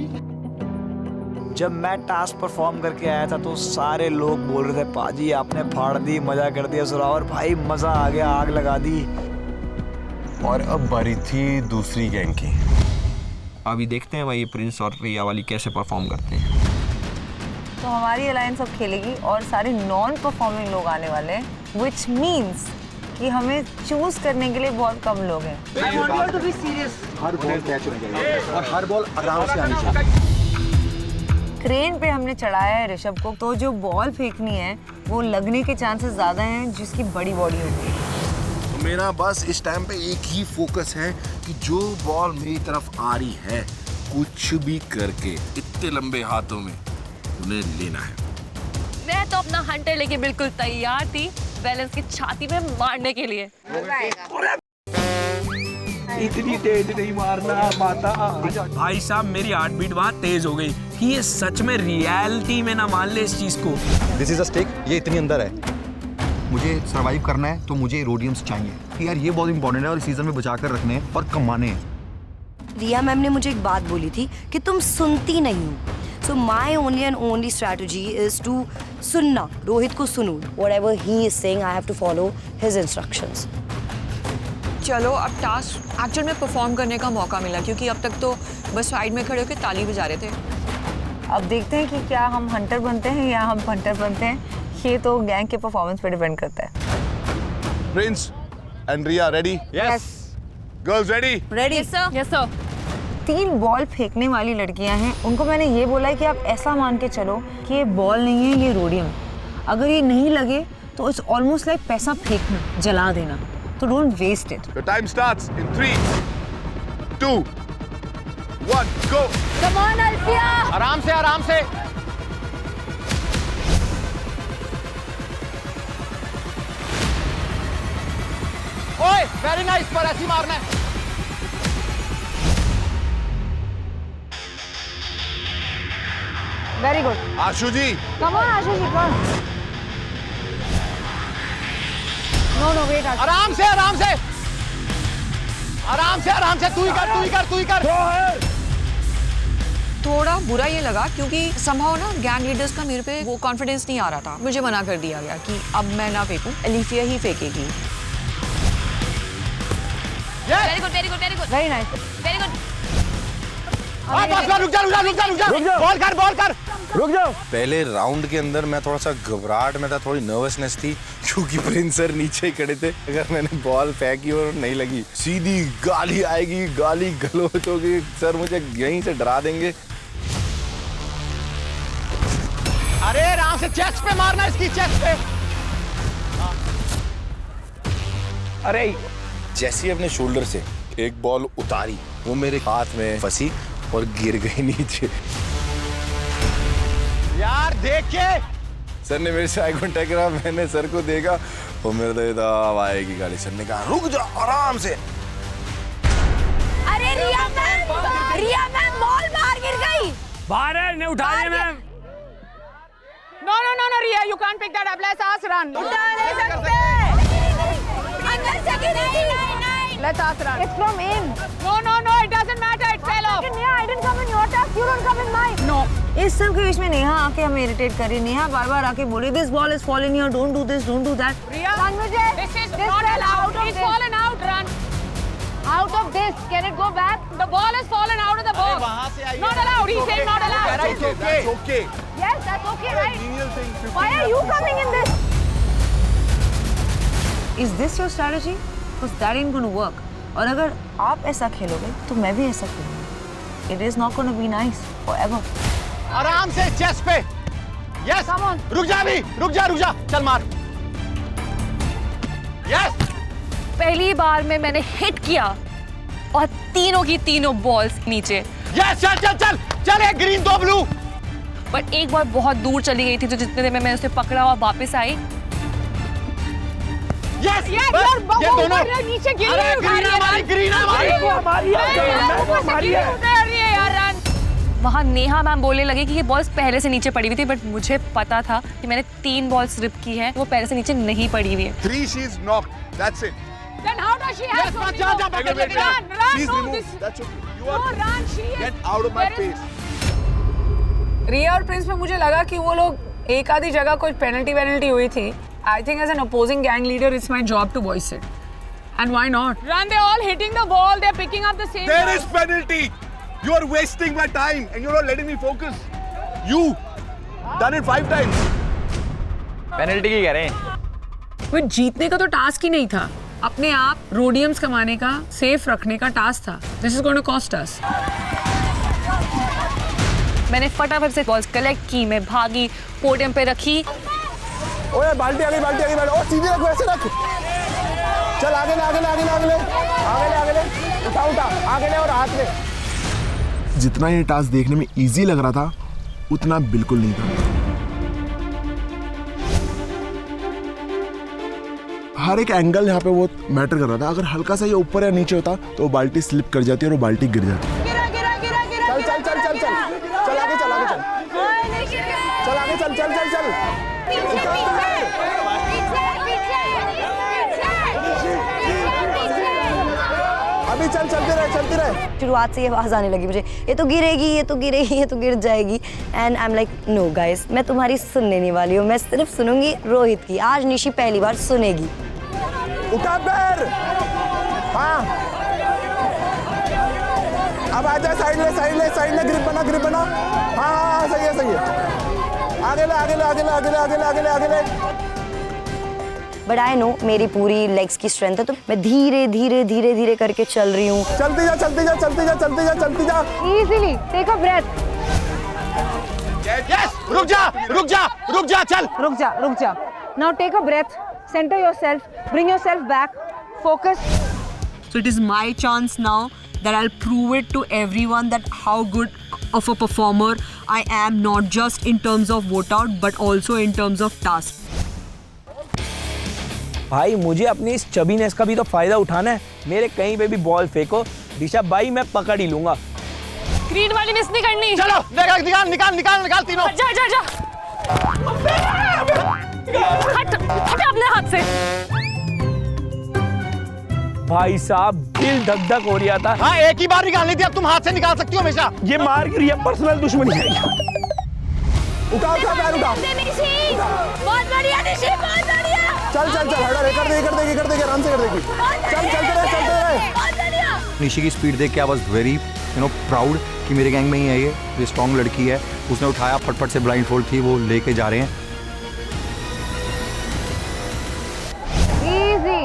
जब मैं टास्क परफॉर्म करके आया था तो सारे लोग बोल रहे थे पाजी आपने फाड़ दी, मजा कर दिया। जोरावर भाई मजा आ गया, आग लगा दी। और अब बारी थी दूसरी गैंग की। अभी देखते हैं भाई प्रिंस और रिया वाली कैसे परफॉर्म करते हैं। तो हमारी अलायंस अब खेलेगी और सारे नॉन परफॉर्मिंग लोग आने वाले हैं, व्हिच मींस कि हमें चूज करने के लिए बहुत कम लोग हैं। I want you to be serious. Her ball catch होनी चाहिए और हर बॉल आराम से आनी चाहिए। क्रेन पे हमने चढ़ाया है ऋषभ को, तो जो बॉल फेंकनी है वो लगने के चांसेस ज्यादा हैं जिसकी बड़ी बॉडी होती है। मेरा बस इस टाइम पे एक ही फोकस है कि जो बॉल मेरी तरफ आ रही है कुछ भी करके इतने लंबे हाथों में उन्हें लेना है। मैं तो अपना हंटर लेके बिल्कुल तैयार थी बैलेंस की छाती में मारने के लिए। इतनी तेज नहीं मारना माता। भाई साहब मेरी हार्ट बीट वहाँ तेज हो गई कि ये सच में रियलिटी में ना मान ले इस चीज को। दिस इज अ स्टिक, ये इतनी अंदर है। मुझे सरवाइव करना है तो मुझे रोडियम्स चाहिए कि यार ये बहुत इंपॉर्टेंट है और सीजन में बचा कर रखने हैं और कमाने हैं। रिया मैम ने मुझे एक बात बोली थी कि तुम सुनती नहीं हो। So my only and only strategy is to सुनना। रोहित को सुनो, whatever he is saying I have to follow his instructions. चलो अब टास्क एक्चुअल में परफॉर्म करने का मौका मिला, क्योंकि अब तक तो बस साइड में खड़े होकर ताली बजा रहे थे। अब देखते हैं कि क्या हम हंटर बनते हैं या हम हंटर बनते हैं। ये तो गैंग के परफॉर्मेंस पे डिपेंड करता है। Prince and Riya ready? Yes. Girls ready? Ready? Yes sir. Yes sir. 3 ball फेंकने वाली लड़कियां हैं, उनको मैंने ये बोला है कि आप ऐसा मान के चलो कि ये बॉल नहीं है, ये रोडियम। अगर ये नहीं लगे तो इट्स ऑलमोस्ट लाइक पैसा फेंकना, जला देना। तो don't waste it. The time starts in 3, 2, 1, go! Come on Alfiya. आराम से आराम से। ओए वेरी नाइस, पर ऐसी मारना है। Very good Ashu ji. Come on Ashu ji, come. No no wait. आराम से आराम से आराम से आराम से। तू ही कर, तू ही कर, तू ही कर। थोड़ा बुरा ये लगा क्योंकि समहाउ ना गैंग लीडर्स का मेरे पे वो कॉन्फिडेंस नहीं आ रहा था। मुझे मना कर दिया गया कि अब मैं ना फेंकूं, अलीफिया ही फेंकेगी। Very good very good very good very nice very good. बस रुक जा रुक जा रुक जा रुक जा। बॉल कर बॉल कर। रुक जाओ। पहले राउंड के अंदर मैं थोड़ा सा घबराहट में था, थोड़ी नर्वसनेस थी क्योंकि प्रिंस सर नीचे ही खड़े थे। अगर मैंने बॉल फेंकी और नहीं लगी सीधी गाली आएगी, गाली गलौज होगी, सर मुझे यहीं से डरा देंगे। अरे आराम से, चेस्ट पे मारना, इसकी चेस्ट पे। अरे जैसे अपने शोल्डर से एक बॉल उतारी, वो मेरे हाथ में फंसी और गिर गई नीचे। यार देख के। सर ने मेरे से आई कांटेक्ट करा, मैंने सर को देखा और मेरे तो अब आएगी गाली। सर ने कहा रुक जा आराम से। अरे रिया मैम बॉल बाहर गिर गई। बाहर है, ने उठा लिया ma'am. No, no, no, no, Riya, you can't pick that up. Let's us run. उठा नहीं सकते। अंदर से गिरी। Let's us run. It's from in. No, no, no, it doesn't matter. It fell off. Neha, I didn't come in your task. You don't come in mine. No. इस सब के बीच में नेहा आके हमें इरिटेट कर रही। नेहा बार-बार आके बोली this ball is falling here, don't do this, don't do that. Riya, this is not allowed. It's fallen out. Run. Out of this. Can it go back? The ball has fallen out of the box. वहाँ से आई है। Not allowed. He said not allowed. It's okay. That's okay. Yes, that's okay, right? Why are you coming in this? Is this your strategy? Because that ain't going to work. और अगर आप ऐसा खेलोगे तो मैं भी ऐसा खेलूंगी। It is not going to be nice forever. आराम से चेस्ट पे। Yes. Come on. रुक जा अभी, रुक जा, चल मार। Yes. पहली बार में मैंने हिट किया और तीनों की तीनों बॉल्स नीचे। Yes, चल चल चल चल, एक ग्रीन 2 ब्लू। बट एक बार बहुत दूर चली गई थी, तो जितने देर में मैंने उसे पकड़ा और वापस आई। Yes, ये दोनों नीचे गिर अरे रही है। ग्रीन हमारी। वहाँ नेहा मैम बोलने लगे कि ये बॉल्स पहले से नीचे पड़ी हुई थी, बट मुझे पता था कि मैंने 3 बॉल्स रिप की है, वो पहले से नीचे नहीं पड़ी हुई है। 3 she's knocked. That's it. Then how does she have so many more? Run, She's no, removed. this- That's okay. You No, are run, she is. get out of my There is- face. रिया और Prince में मुझे लगा कि वो लोग एक आधी जगह कोई पेनल्टी हुई थी। I think as an opposing gang leader it's my job to voice it, and why not? Rann, they all hitting the ball, they are picking up the same. There is penalty. You are wasting my time and you're not letting me focus. You done it 5 times. Penalty की कह रहे हैं। वो जीतने का तो task ही नहीं था, अपने आप रोडियम्स कमाने का, सेफ रखने का टास्क था। This is going to cost us. मैंने फटाफट से बॉल्स कलेक्ट की, मैं भागी, पोडियम पे रखी। ओए बाल्टी आ गई, बाल्टी। ओ सीधे रख, वैसे रख। चल आगे ले, आगे ले, आगे ले, आगे ले, आगे ले, आगे ले, उठा उठा, आगे ले और हाथ में। जितना ये टास्क देखने में इजी लग रहा था उतना बिल्कुल नहीं था। हर एक एंगल यहाँ पे वो मैटर कर रहा था। अगर हल्का सा ये ऊपर या नीचे होता तो वो बाल्टी स्लिप कर जाती और वो बाल्टी गिर जाती। चल चल चल चल चल चल आगे चल, आगे चल, चल आगे चल, चल चल चल, अभी चल, चलते रहे, चलते रहे। शुरुआत से ये आवाज आने लगी मुझे, ये तो गिरेगी, ये तो गिरेगी, ये तो गिर जाएगी। And I am like no guys, मैं तुम्हारी सुनने नहीं वाली हूँ, मैं सिर्फ सुनूंगी रोहित की। आज निशी पहली बार सुनेगी। उठा पैर, हाँ अब आजा, साइड ले, साइड ले, साइड ले, ग्रिप बना, ग्रिप बना, हाँ हाँ हाँ, सही है, सही है, आगे ले, आगे ले, आगे ले, आगे ले, आगे ले, आगे ले, आगे ले। बट आई नो मेरी पूरी लेग्स की स्ट्रेंथ है, तो मैं धीरे धीरे धीरे धीरे करके चल रही हूँ। चलती जा, चलती जा, चलती जा, चलती जा, चलती जा। Easily, take a breath. Yes, रुक जा, रुक जा, रुक जा, चल। रुक जा, रुक जा। Now take a breath, center yourself, bring yourself back, focus. So it is my chance now that I'll prove it to everyone that how good of a performer I am, not just in terms of vote out but also in terms of task. भाई मुझे अपनी इस चबीनेस का भी तो फायदा उठाना है। मेरे कहीं पे भी बॉल फेंको दिशा भाई, मैं पकड़ ही लूंगा। ग्रीन वाली मिस नहीं करनी। चलो निकाल निकाल निकाल निकाल तीनों। जा जा जा, हट हट अपने हाथ से। भाई साहब दिल धक धक हो रहा था। हाँ एक ही बार निकालनी थी, अब तुम हाथ से निकाल सकती हो हमेशा। ये मार गिरी है, पर्सनल दुश्मनी है। उठा उठा पैर उठा। बहुत बढ़िया निशी, बहुत बढ़िया। चल चल चल, हटा, कर देगी, कर देगी, कर देगी, आराम से कर देगी। चल चलते रहे, चलते रहे। निशी की स्पीड देख के आई वाज वेरी प्राउड कि मेरे गैंग में ही है ये स्ट्रॉन्ग लड़की है। उसने उठाया, फटफट से ब्लाइंड फोल्ड थी, वो लेके जा रहे हैं। Easy.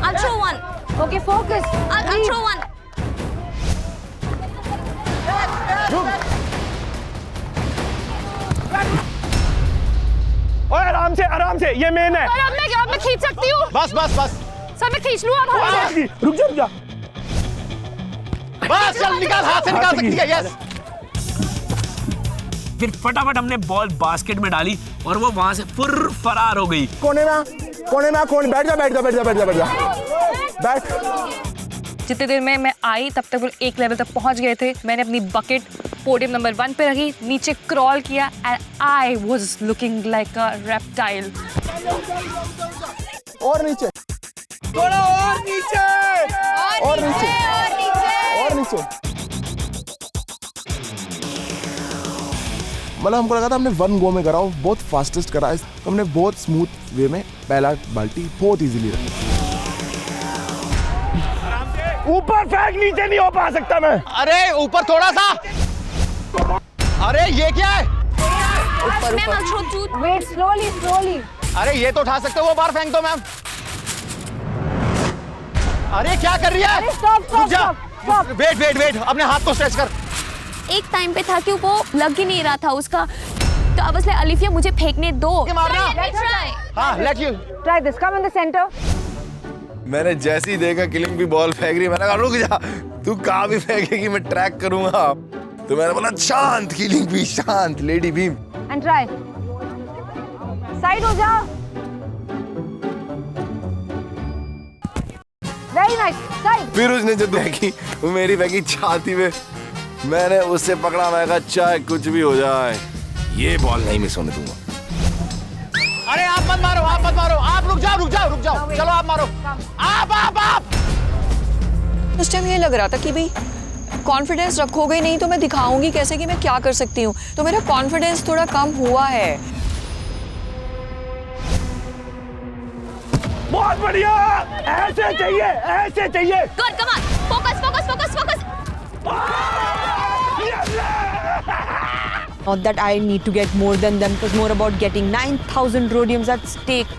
I'll throw one. Okay, focus. I'll throw one. ओए आराम से, ये मेन है। अब मैं खींच सकती हूँ। बस बस बस। सर मैं खींच लूँ अब। रुक जा, रुक जा। बस चल निकाल, हाथ से निकाल सकती है। यस। फिर फटाफट हमने बॉल बास्केट में डाली और वो वहां से फरार हो गई। कोने में बैठ जा, बैठ जा, बैठ जा, बैठ जा, बैठ जा, बैठ। जितनी देर में मैं आई तब तक वो एक लेवल तक पहुंच गए थे। मैंने अपनी बकेट पोडियम नंबर 1 पे रखी, नीचे क्रॉल किया and I was looking like a reptile. और नीचे, थोड़ा और नीचे, और नीचे, और नीचे। मतलब हमको लगा था हमने 1 गो में करा, बहुत फास्टेस्ट करा है, तो हमने बहुत स्मूथ वे में पहला बाल्टी बहुत इजीली रखी। ऊपर फेंक, नीचे नहीं हो पा सकता मैं। अरे ऊपर थोड़ा सा। अरे ये क्या है? ऊपर ऊपर। Wait, slowly, slowly. अरे ये तो उठा सकते हो, वो बाहर फेंक दो मैम। अरे क्या कर रही है? रुक जा। वेट वेट वेट, अपने हाथ को स्ट्रेच कर। एक टाइम पे था कि वो लग ही नहीं रहा था उसका, तो अब उसने अलिफिया मुझे फेंकने दो। मारना। हाँ, let you. Try this. Come in the center. मैंने जैसे ही देखा किलिंग भी बॉल फेंक रही, मैंने कहा रुक जा, तू कहाँ भी फेंकेगी मैं ट्रैक करूंगा। तो मैंने बोला शांत किलिंग भी, शांत lady beam. And try. Side हो जा। Very nice. Side. फिर उसने जो फेंकी, वो मेरी फेंकी छाती में, मैंने उससे पकड़ा, मैं कहा चाहे कुछ भी हो जाए ये बॉल नहीं मिस होने दूंगा। अरे आप मत मारो, आप मत मारो, आप रुक जाओ, रुक जाओ, रुक जाओ। चलो आप मारो। आप। उस टाइम ये लग रहा था कि भाई कॉन्फिडेंस रखोगे नहीं तो मैं दिखाऊंगी कैसे कि मैं क्या कर सकती हूँ, तो मेरा कॉन्फिडेंस थोड़ा कम हुआ है। बहुत बढ़िया, ऐसे चाहिए, ऐसे चाहिए। Good, come on, focus focus focus focus. Not that I need to get more than them, it was more about getting 9,000 rhodiums at stake.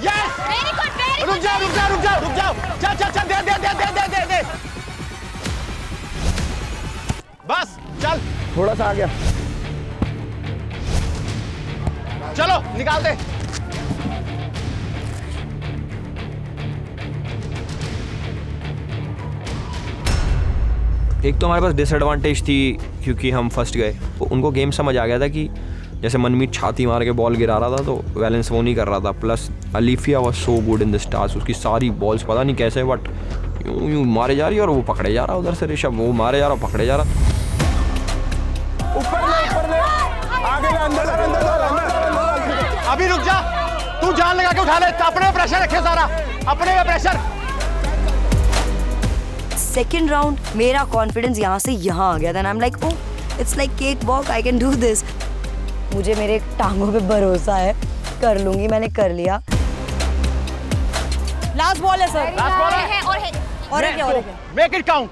Yes! Very good, very good. रुक जाओ, रुक जाओ, रुक जाओ, रुक जाओ। चल, दे। बस, चल। थोड़ा सा आ गया। चलो, निकाल दे। एक तो हमारे पास डिसएडवांटेज थी क्योंकि हम फर्स्ट गए, तो उनको गेम समझ आ गया था कि जैसे मनमीत छाती मार के बॉल गिरा रहा था तो बैलेंस वो नहीं कर रहा था। Plus Alifiya was so good in this task, उसकी सारी बॉल्स पता नहीं कैसे बट यूं यूं मारे जा रही है और वो पकड़े जा रहा, उधर से ऋषभ वो मारे जा रहा पकड़े जा रहा। अभी रुक जा, तू जान लगा के उठा ले, अपने प्रेशर रखे सारा, अपने प्रेशर। सेकेंड राउंड मेरा कॉन्फिडेंस यहाँ से यहाँ आ गया था। आई am like, oh it's like cake walk, I can do this. मुझे मेरे टांगों पे भरोसा है, कर लूंगी, मैंने कर लिया। लास्ट बॉल है सर, लास्ट बॉल है और क्या मेक इट काउंट।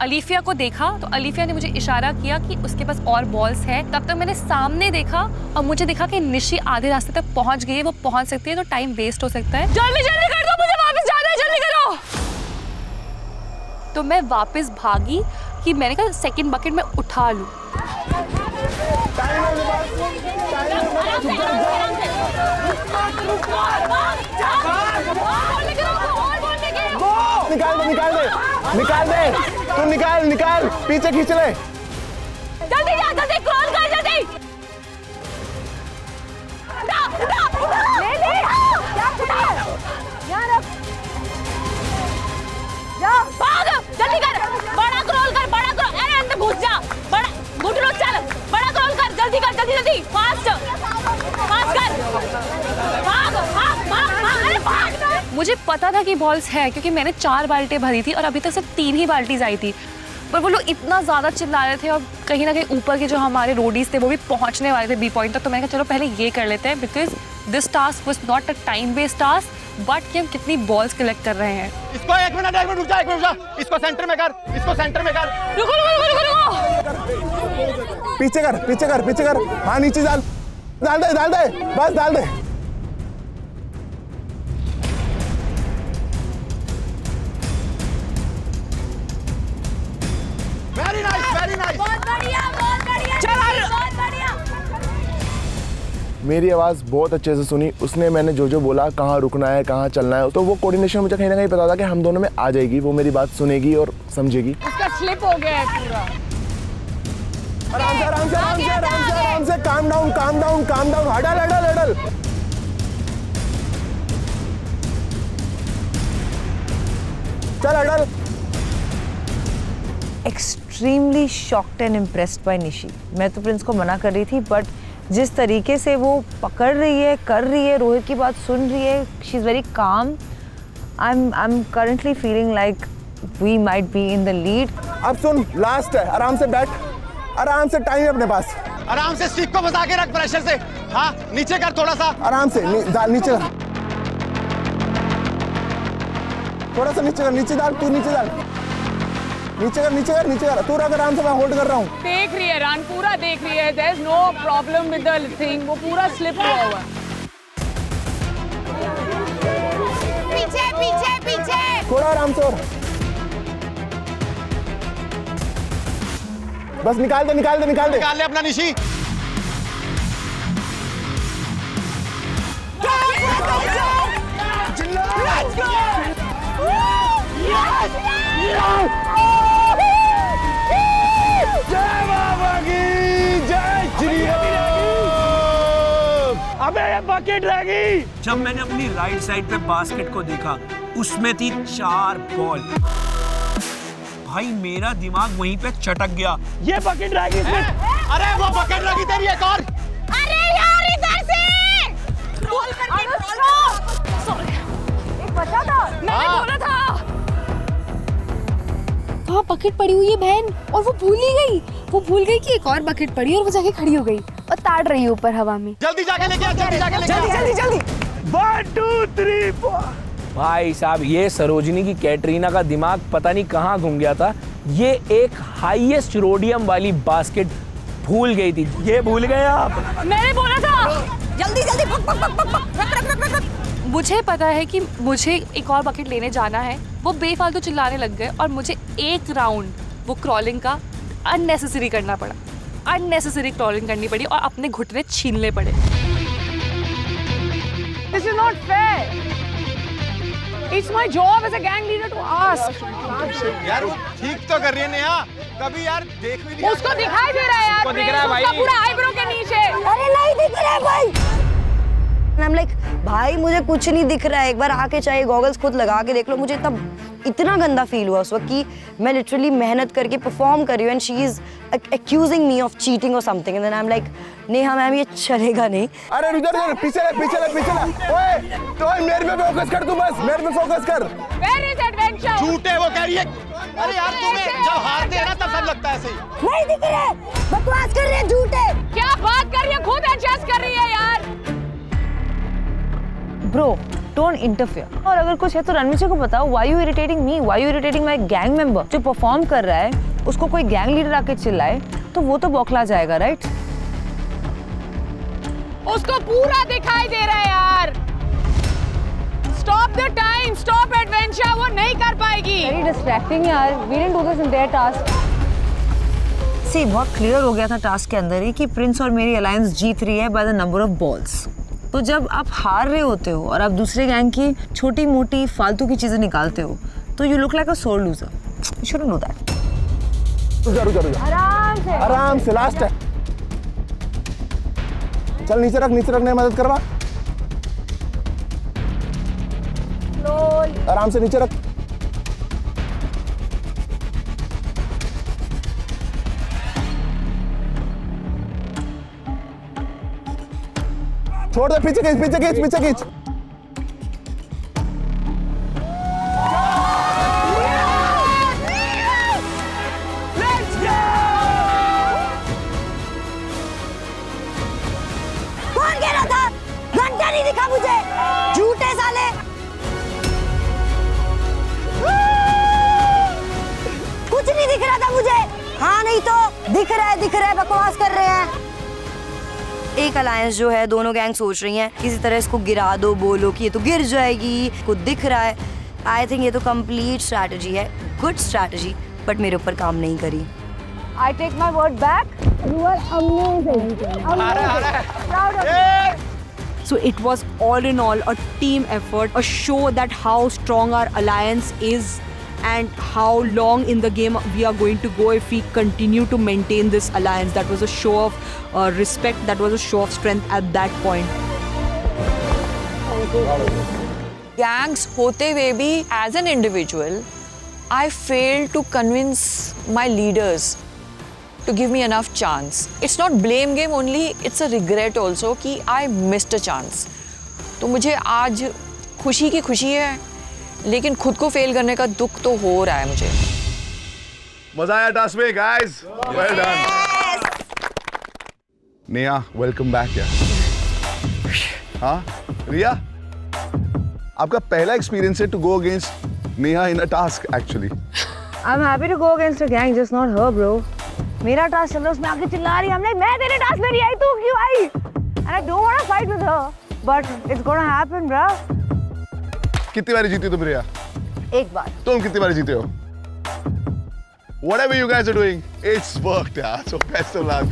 अलीफिया को देखा तो अलीफिया ने मुझे इशारा किया कि उसके पास और बॉल्स है। तब तक मैंने सामने देखा और मुझे देखा कि निशी आधे रास्ते तक पहुंच गई है, वो पहुंच सकती है, तो टाइम वेस्ट हो सकता है। जल्दी जल्दी कर दो, मुझे वापस जाना है, जल्दी करो। तो मैं वापस भागी कि मैंने कहा सेकंड बकेट में उठा लूं। निकाल दे, तू निकाल, पीछे खींच ले। जल्दी जा, जल्दी क्रॉल कर, जल्दी। ले ले, यार अब जा, भाग, जल्दी कर, बड़ा क्रॉल कर, बड़ा क्रॉल, अरे अंदर घुस जा, बड़ा घुटनो चल, बड़ा क्रॉल कर, जल्दी कर, जल्दी फास्ट कर, भाग, अरे भाग। मुझे पता था कि बॉल्स है क्योंकि मैंने 4 बाल्टी भरी थी और अभी तक सिर्फ 3 ही बाल्टीज आई थी, पर वो लोग इतना ज़्यादा चिल्ला रहे थे और कहीं ना कहीं ऊपर के जो हमारे रोडीज थे वो भी पहुंचने वाले थे बी पॉइंट तक। तो मैंने कहा चलो पहले ये कर लेते हैं, because this task was not a time based task, but कि हम कितनी बॉल्स कलेक्ट कर रहे हैं। इसको एक मिनट रुक जा, इसको सेंटर में कर, इसको सेंटर में कर। रुको। पीछे कर, हाँ नीचे डाल दे, बस डाल दे। Very nice. बहुत बढ़िया। मेरी आवाज़ बहुत अच्छे से सुनी उसने, मैंने जो बोला, कहाँ रुकना है, कहाँ चलना है, तो वो कोऑर्डिनेशन मुझे कहीं ना कहीं पता था कि हम दोनों में आ जाएगी, वो मेरी बात सुनेगी और समझेगी। उसका स्लिप हो गया है पूरा। आराम से, काम डाउन, हडल। चल huddle. Extremely shocked and impressed by Nishi. मैं तो प्रिंस को मना कर रही थी, बट जिस तरीके से वो पकड़ रही है, कर रही है, रोहित की बात सुन रही है, she is very calm. I am currently feeling like we might be in the lead. अब सुन, लास्ट है, आराम से बैठ, आराम से, टाइम है अपने पास, आराम से स्टिक को बचा के रख प्रेशर से। हाँ नीचे कर थोड़ा सा, आराम से नीचे कर, थोड़ा सा नीचे डाल, तू नीचे डाल, नीचे कर, तू रख आराम से, मैं होल्ड कर रहा हूँ। देख रही है रन पूरा देख रही है, there is no problem with the thing, वो पूरा स्लिप हुआ हुआ है। पीछे थोड़ा आराम से, और बस निकाल दे अपना निशी। जय बाबा की, जय श्री राम। अबे ये बकेट रह गई। जब मैंने अपनी राइट साइड पे बास्केट को देखा, उसमें थी 4 बॉल। भाई मेरा दिमाग वहीं पे चटक गया। ये बकेट रह गई इसमें। अरे वो बकेट रह गई तेरी एक और। अरे यार इधर से रोल करके सॉरी, एक बचा था, मैंने बोला था। वहाँ बकेट पड़ी हुई है बहन, और वो भूल गई कि एक और बकेट पड़ी, और वो जाके खड़ी हो गई और ताड़ रही है ऊपर हवा में। जल्दी जाके लेके आ, जल्दी। 1 2 3 4। भाई साहब ये सरोजिनी की कैटरीना का दिमाग पता नहीं कहाँ घूम गया था, ये एक हाईएस्ट रोडियम वाली बास्केट भूल गई थी। ये भूल गए आप? मैंने बोला था जल्दी रख। मुझे पता है कि मुझे एक और बकेट लेने जाना है। वो बेफालतू चिल्लाने लग गए और मुझे एक राउंड वो क्रॉलिंग का अननेसेसरी करना पड़ा, अननेसेसरी क्रॉलिंग करनी पड़ी और अपने घुटने छीनने पड़े। This is not fair. It's my job as a gang leader to ask. यार वो ठीक तो कर रही है नेहा, कभी यार देख भी नहीं। उसको दिखाई दे रहा है यार, उसको दिख रहा है भाई। उसका पूरा आईब्रो के नीचे। अरे नहीं दिख रहा है भाई। I'm like, भाई मुझे कुछ नहीं दिख रहा है, एक बार आके चाहे गॉगल्स खुद लगा के देख लो। मुझे इतना गंदा फील हुआ उस वक्त कि मैं लिटरली मेहनत करके परफॉर्म कर रही हूँ and she is accusing me of cheating और something and then I am like Neha ma'am ये चलेगा नहीं। अरे इधर पीछे ओए तो मेरे पे फोकस कर, तू बस मेरे पे फोकस कर। Where is adventure? झूठ है वो कह रही है। अरे यार तुम्हें जब हारते हैं ना तब सब लगता है ऐसे ही। नहीं दिख रहा है, बकवास कर रही है, झूठ है। क्या बात कर रही है, खुद एडजस्ट कर रही है यार। Bro don't interfere. और अगर कुछ है तो रणवीर को बताओ, why you irritating me, why you irritating my gang member. जो परफॉर्म कर रहा है उसको कोई गैंग लीडर आके चिल्लाए तो वो तो बौखला जाएगा, राइट? उसको पूरा दिखाई दे रहा है यार। Stop the time, stop adventure, वो नहीं कर पाएगी। वेरी डिस्ट्रैक्टिंग यार, we didn't do this in their task. See बहुत क्लियर हो गया था टास्क के अंदर ही कि प्रिंस और मेरी अलायंस जीत रही है by the number of balls. तो जब आप हार रहे होते हो और आप दूसरे गैंग की छोटी मोटी फालतू की चीजें निकालते हो तो यू लुक लाइक अ सोर loser. You shouldn't do that. रुक आराम से लास्ट है। चल नीचे रखने मदद करवा। आराम से नीचे रख। छोड़ दे, पीछे खींच। कौन कह रहा था? घंटा नहीं दिखा मुझे, झूठे साले। कुछ नहीं दिख रहा था मुझे। हाँ नहीं तो दिख रहा है, बकवास कर रहे हैं। एक अलायंस जो है, दोनों गैंग सोच रही हैं किसी तरह इसको गिरा दो, बोलो कि ये तो गिर जाएगी, को दिख रहा है। आई थिंक ये तो कंप्लीट स्ट्रैटेजी है, गुड स्ट्रैटेजी, बट मेरे ऊपर काम नहीं करी। I take my word back. You are amazing. Proud of you. So it was all in all a team effort, a show that how strong our alliance is and how long in the game we are going to go if we continue to maintain this alliance. That was a show of respect, that was a show of strength at that point. Gangs होते हुए भी as an individual, I failed to convince my leaders to give me enough chance. It's not blame game only, it's a regret also कि I missed a chance. तो मुझे आज खुशी की खुशी है, लेकिन खुद को फेल करने का दुख तो हो रहा है मुझे। मजा आया टास्क में guys, well done. Neha welcome back यार। हाँ रिया, आपका पहला एक्सपीरियंस है to go against Neha in a task actually. I'm happy to go against a gang, just not her, bro. मेरा टास्क चल रहा है, उसमें आके चिल्ला रही है। I'm like, मैं तेरे टास्क में नहीं आई, तू क्यों आई? And I don't want to fight with her, but it's gonna happen, bro. कितनी बार जीती तुम रिया? एक बार। तुम कितनी बार जीते हो? Whatever you guys are doing, it's worked यार, so best of luck.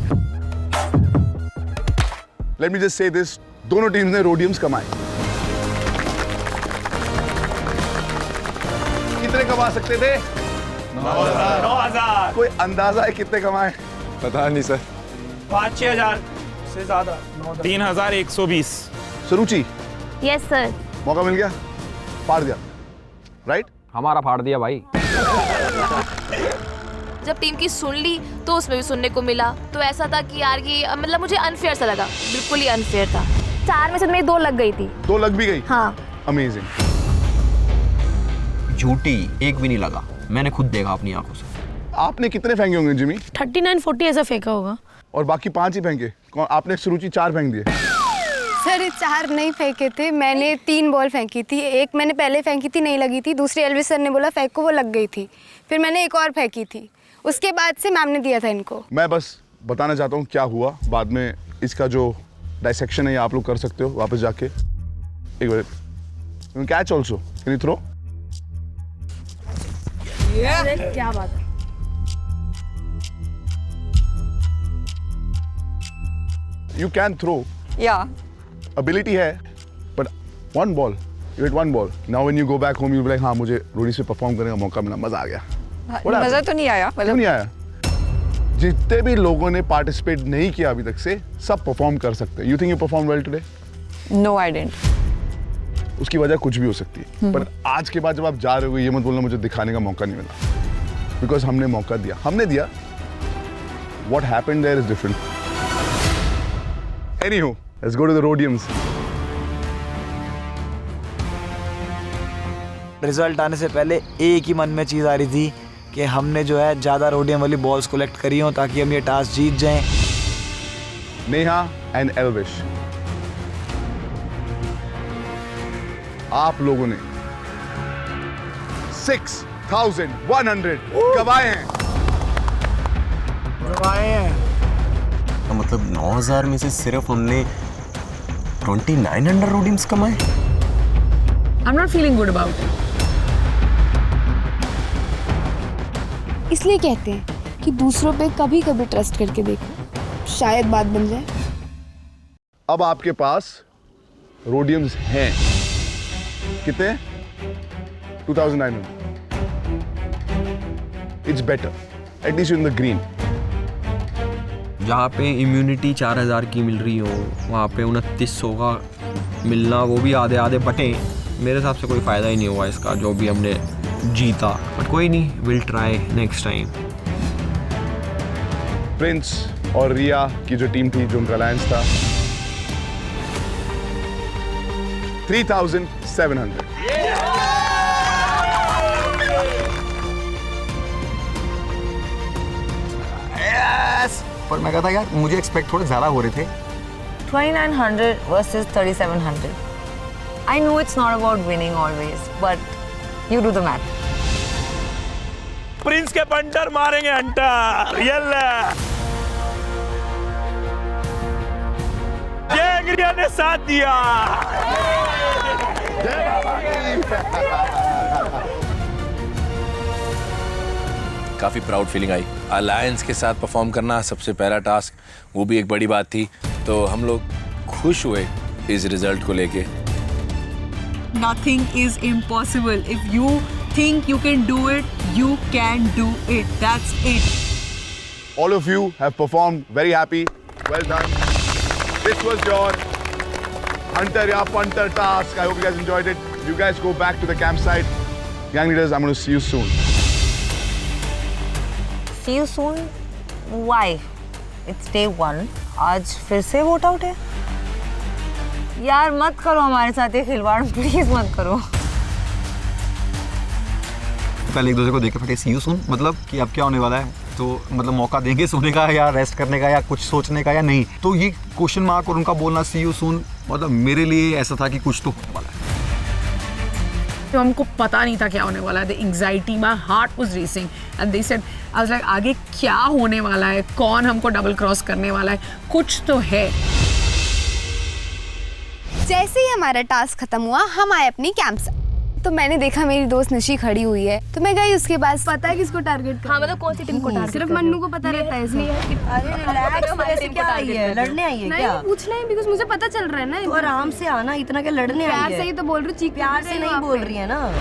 Let me just say this, दोनों टीम्स ने रोडियम्स कमाए। कितने कमा सकते थे? 9,000। कोई अंदाजा है कितने कमाए? पता नहीं सर। 5-6 हजार से ज्यादा। 3,120। सुरुचि, यस सर। मौका मिल गया, फाड़ दिया, राइट? हमारा फाड़ दिया भाई। जब टीम की सुन ली तो उसमें भी सुनने को मिला, तो ऐसा था कि यार ये मतलब मुझे अनफेयर सा लगा, बिल्कुल ही अनफेयर था। 4 में से मेरी 2 लग गई थी। 2 लग भी गई? हाँ। अमेजिंग। झूठी एक भी नहीं लगा, मैंने खुद देखा अपनी आंखों से। आपने कितने फेंके होंगे जिमी? 39-40 ऐसा फेंका होगा। और बाकी 5 ही फेंके? कौन आपने? सुरुचि 4 फेंक दिए। सर 4 नहीं फेंके थे, मैंने 3 बॉल फेंकी थी। एक मैंने पहले फेंकी थी, नहीं लगी थी। दूसरी एल्विस सर ने बोला फेंको, वो लग गई थी। फिर मैंने एक और फेंकी थी, उसके बाद से मैम ने दिया था इनको। मैं बस बताना चाहता हूँ क्या हुआ, बाद में इसका जो डाइसेक्शन है आप लोग कर सकते हो वापस जाके। एक minute, catch also, can you throw? क्या बात है। You can throw. Yeah. Ability है, but 1 ball You hit one ball. Now when you go back home, you'll be like, हाँ मुझे रोडीज पे परफॉर्म करने का मौका मिला, मजा आ गया. मजा तो नहीं आया. क्यों नहीं आया? जितने भी लोगों ने पार्टिसिपेट नहीं किया अभी तक से, सब परफॉर्म कर सकते हैं. You think you performed well today? No, I didn't. उसकी वजह कुछ भी हो सकती है. पर आज के बाद जब आप जा रहे हो, ये मत बोलना मुझे दिखाने का मौका नहीं मिला. Because हमने मौका दिया. हमने दिया. What happened there is different. Anywho, let's go to the Rhodiums. Result आने से पहले एक ही मन में चीज़ आ रही थी कि हमने जो है ज़्यादा रोडियम वाली बॉल्स कलेक्ट करी हो ताकि हम ये टास्क जीत जाएं. नेहा एंड एल्विश, आप लोगों ने 6,100 गवाए हैं. मतलब 9,000 में से सिर्फ हमने 2,900 रोडियम्स कमाए. I'm not feeling good about it. इसलिए कहते हैं कि दूसरों पे कभी कभी ट्रस्ट करके देखो, शायद बात बन जाए. अब आपके पास रोडियम्स हैं. कितने? 2,900. It's better. At least you're in the green. जहाँ पे इम्यूनिटी 4,000 की मिल रही हो, वहाँ पे 2,900 का मिलना, वो भी आधे आधे बटे. मेरे हिसाब से कोई फ़ायदा ही नहीं हुआ इसका, जो भी हमने जीता. बट कोई नहीं, will try next time. Prince और रिया की जो टीम थी, जो उनका अलायंस था, 3,700. Yes! पर मैं कहता यार मुझे एक्सपेक्ट थोड़े ज़्यादा हो रहे थे. 2,900 versus 3,700. I know it's not about winning always, but you do the math. Prince के पंटर मारेंगे हंटर. यल्ला. गैंग्रिया ने साथ दिया. काफ़ी प्राउड फीलिंग आई. अलायंस के साथ परफॉर्म करना सबसे पहला टास्क, वो भी एक बड़ी बात थी. तो हम लोग खुश हुए इस रिजल्ट को लेके. Nothing is impossible. If you think you can do it, you can do it. That's it. All of you have performed very happy. Well done. This was your Hunter ya Punter task. I hope you guys enjoyed it. You guys go back to the campsite. Gang leaders, I'm going to see you soon. See you soon? Why? It's day 1. आज फिर से vote out है. यार मत करो हमारे साथ ये खिलवाड़, प्लीज मत करो. पहले एक दूसरे को देख के फटे सी यू सून, मतलब कि अब क्या होने वाला है. तो मतलब मौका देंगे सोने का या रेस्ट करने का या कुछ सोचने का या नहीं. तो ये क्वेश्चन मार्क और उनका बोलना सी यू सून, मतलब मेरे लिए ऐसा था कि कुछ तो होने वाला है. तो हमको पता नहीं था क्या होने वाला है. The anxiety, my heart was racing and they said, I was like आगे क्या होने वाला है, कौन हमको डबल क्रॉस करने वाला है, कुछ तो है. जैसे ही हमारा टास्क खत्म हुआ, हम आए अपनी कैंप से. तो मैंने देखा मेरी दोस्त नशी खड़ी हुई है, तो मैं गई उसके पास. पता है किसको टारगेट करना? हाँ, मतलब कौन सी टीम को टारगेट? सिर्फ मन्नू को पता रहता है. अरे रिलैक्स, ऐसे क्या आई है? लड़ने आई है क्या? नहीं, पूछना है बिकॉज़ मुझे पता चल रहा है ना. तो आराम से आना, इतना क्या लड़ने आई है? प्यार से ही तो बोल रही हूँ. प्यार से नहीं बोल रही है ना.